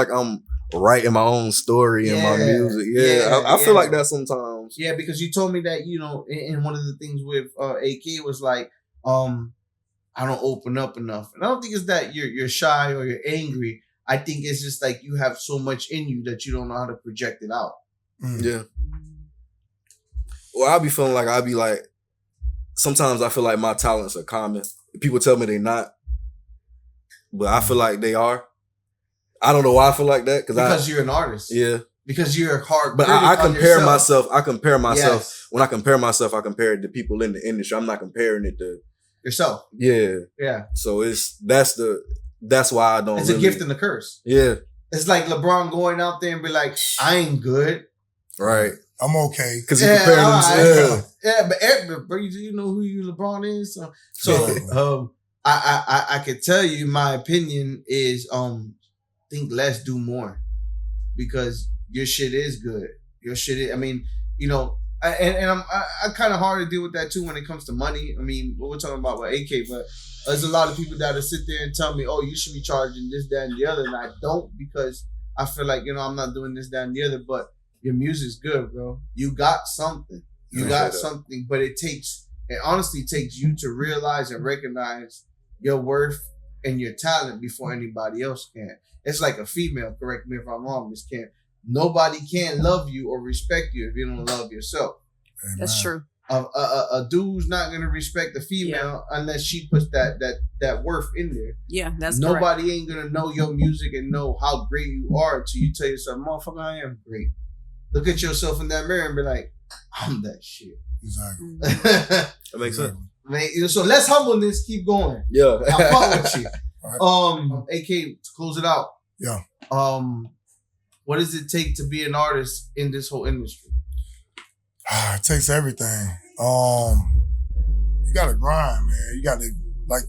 Speaker 5: I'm writing my own story in my music. Yeah, I feel like that sometimes.
Speaker 3: Yeah, because you told me that in one of the things with AK was like, I don't open up enough, and I don't think it's that you're shy or you're angry. I think it's just like you have so much in you that you don't know how to project it out.
Speaker 5: Yeah. Well, I'll be feeling like sometimes I feel like my talents are common. People tell me they're not, but I feel like they are. I don't know why I feel like that
Speaker 3: Because you're an artist.
Speaker 5: Yeah.
Speaker 3: Because you're hard.
Speaker 5: But I compare myself.
Speaker 3: Yes.
Speaker 5: When I compare myself, I compare it to people in the industry. I'm not comparing it to
Speaker 3: yourself.
Speaker 5: Yeah.
Speaker 3: Yeah.
Speaker 5: So that's why I don't.
Speaker 3: It's a gift and a curse.
Speaker 5: Yeah.
Speaker 3: It's like LeBron going out there and be like, I ain't good.
Speaker 5: Right.
Speaker 4: I'm okay.
Speaker 5: Because he comparing himself.
Speaker 3: Yeah, but bro, you know who LeBron is? So I could tell you my opinion is think less, do more. Because your shit is good. your shit. I mean, you know, I kind of hard to deal with that too when it comes to money. I mean, what we're talking about with AK, but there's a lot of people that will sit there and tell me, oh, you should be charging this, that, and the other, and I don't because I feel like, you know, I'm not doing this, that, and the other, but your music's good, bro. You got something. You got something, but it honestly takes you to realize and recognize your worth and your talent before anybody else can. It's like a female, correct me if I'm wrong, Miss Kim. Nobody can love you or respect you if you don't love yourself.
Speaker 1: That's true.
Speaker 3: A dude's not gonna respect a female unless she puts that worth in there.
Speaker 1: Yeah, that's
Speaker 3: Nobody
Speaker 1: correct.
Speaker 3: ain't gonna know your music and know how great you are until you tell yourself, motherfucker, I am great. Look at yourself in that mirror and be like, I'm that shit.
Speaker 4: Exactly.
Speaker 5: That makes sense.
Speaker 3: Man, so let's humbleness keep going.
Speaker 5: Yeah.
Speaker 3: I fuck with you.
Speaker 4: Right.
Speaker 3: AK, to close it out.
Speaker 4: Yeah.
Speaker 3: What does it take to be an artist in this whole industry?
Speaker 4: It takes everything. You gotta grind, man. You gotta like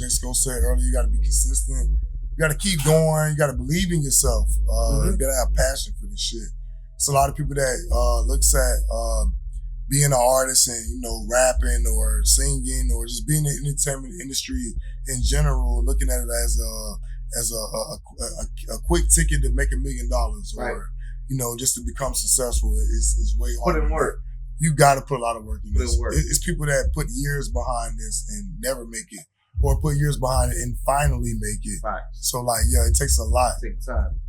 Speaker 4: Jayscho said earlier, you gotta be consistent. You gotta keep going. You gotta believe in yourself. You gotta have passion for this shit. It's a lot of people that looks at being an artist and, you know, rapping or singing or just being in the entertainment industry in general, looking at it as a quick ticket to make $1 million or, you know, just to become successful is way harder.
Speaker 3: Put in work.
Speaker 4: You got to put a lot of work in this.
Speaker 3: Work.
Speaker 4: It's people that put years behind this and never make it, or put years behind it and finally make it.
Speaker 3: Right.
Speaker 4: So, like, yeah, it takes a lot.
Speaker 3: Take time.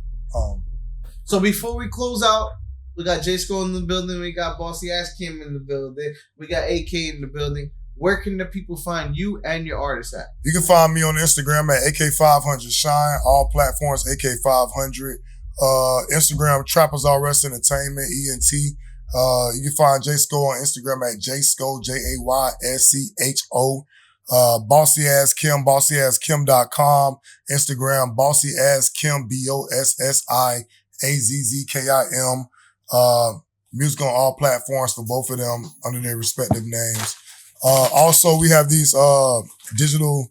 Speaker 3: So before we close out, we got Jayscho in the building. We got BossiAzzKim in the building. We got AK in the building. Where can the people find you and your artists at?
Speaker 4: You can find me on Instagram at AK500 Shine. All platforms AK500. Instagram Trappas R Us Entertainment ENT. You can find Jayscho on Instagram at Jayscho JAYSCHO. BossiAzzKim, BossiAzzKim.com. Instagram BossiAzzKim BossiAzzKim. Music on all platforms for both of them under their respective names. Also, we have these digital,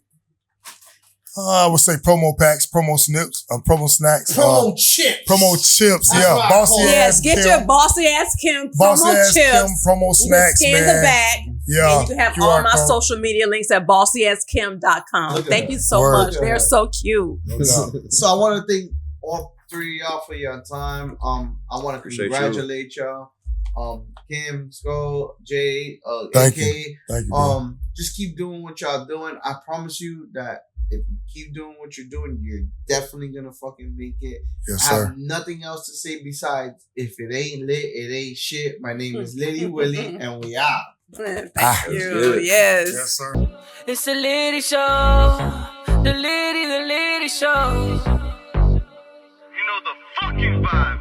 Speaker 4: I would say promo packs, promo snips, promo snacks.
Speaker 3: Promo chips.
Speaker 4: Promo chips,
Speaker 3: That's
Speaker 4: yeah.
Speaker 3: what I
Speaker 4: Bossy
Speaker 3: call it.
Speaker 1: Yes,
Speaker 4: ass
Speaker 1: get
Speaker 4: Kim.
Speaker 1: your BossiAzzKim promo
Speaker 4: BossiAzzKim
Speaker 1: chips.
Speaker 4: promo snacks,
Speaker 1: Scan
Speaker 4: man.
Speaker 1: the back.
Speaker 4: Yeah.
Speaker 1: And you can have
Speaker 4: QR
Speaker 1: all my
Speaker 4: code.
Speaker 1: social media links at BossiAzzKim.com.
Speaker 3: Look at
Speaker 1: Thank
Speaker 3: that.
Speaker 1: you so
Speaker 4: Word.
Speaker 1: much. They're so cute.
Speaker 4: No doubt.
Speaker 3: So I want to thank all three of y'all for your time. I want to
Speaker 5: Appreciate
Speaker 3: congratulate y'all. Kim, Skull, Jay,
Speaker 4: Thank
Speaker 3: AK.
Speaker 4: you. Thank you, bro.
Speaker 3: Just keep doing what y'all doing. I promise you that if you keep doing what you're doing, you're definitely gonna fucking make it.
Speaker 4: Yes,
Speaker 3: I
Speaker 4: sir.
Speaker 3: have nothing else to say besides if it ain't lit, it ain't shit. My name is Litty Willie, and we out.
Speaker 1: Thank you.
Speaker 5: good.
Speaker 1: Yes.
Speaker 4: Yes, sir.
Speaker 7: It's the Litty Show. The Litty Show.
Speaker 2: You know the fucking vibe.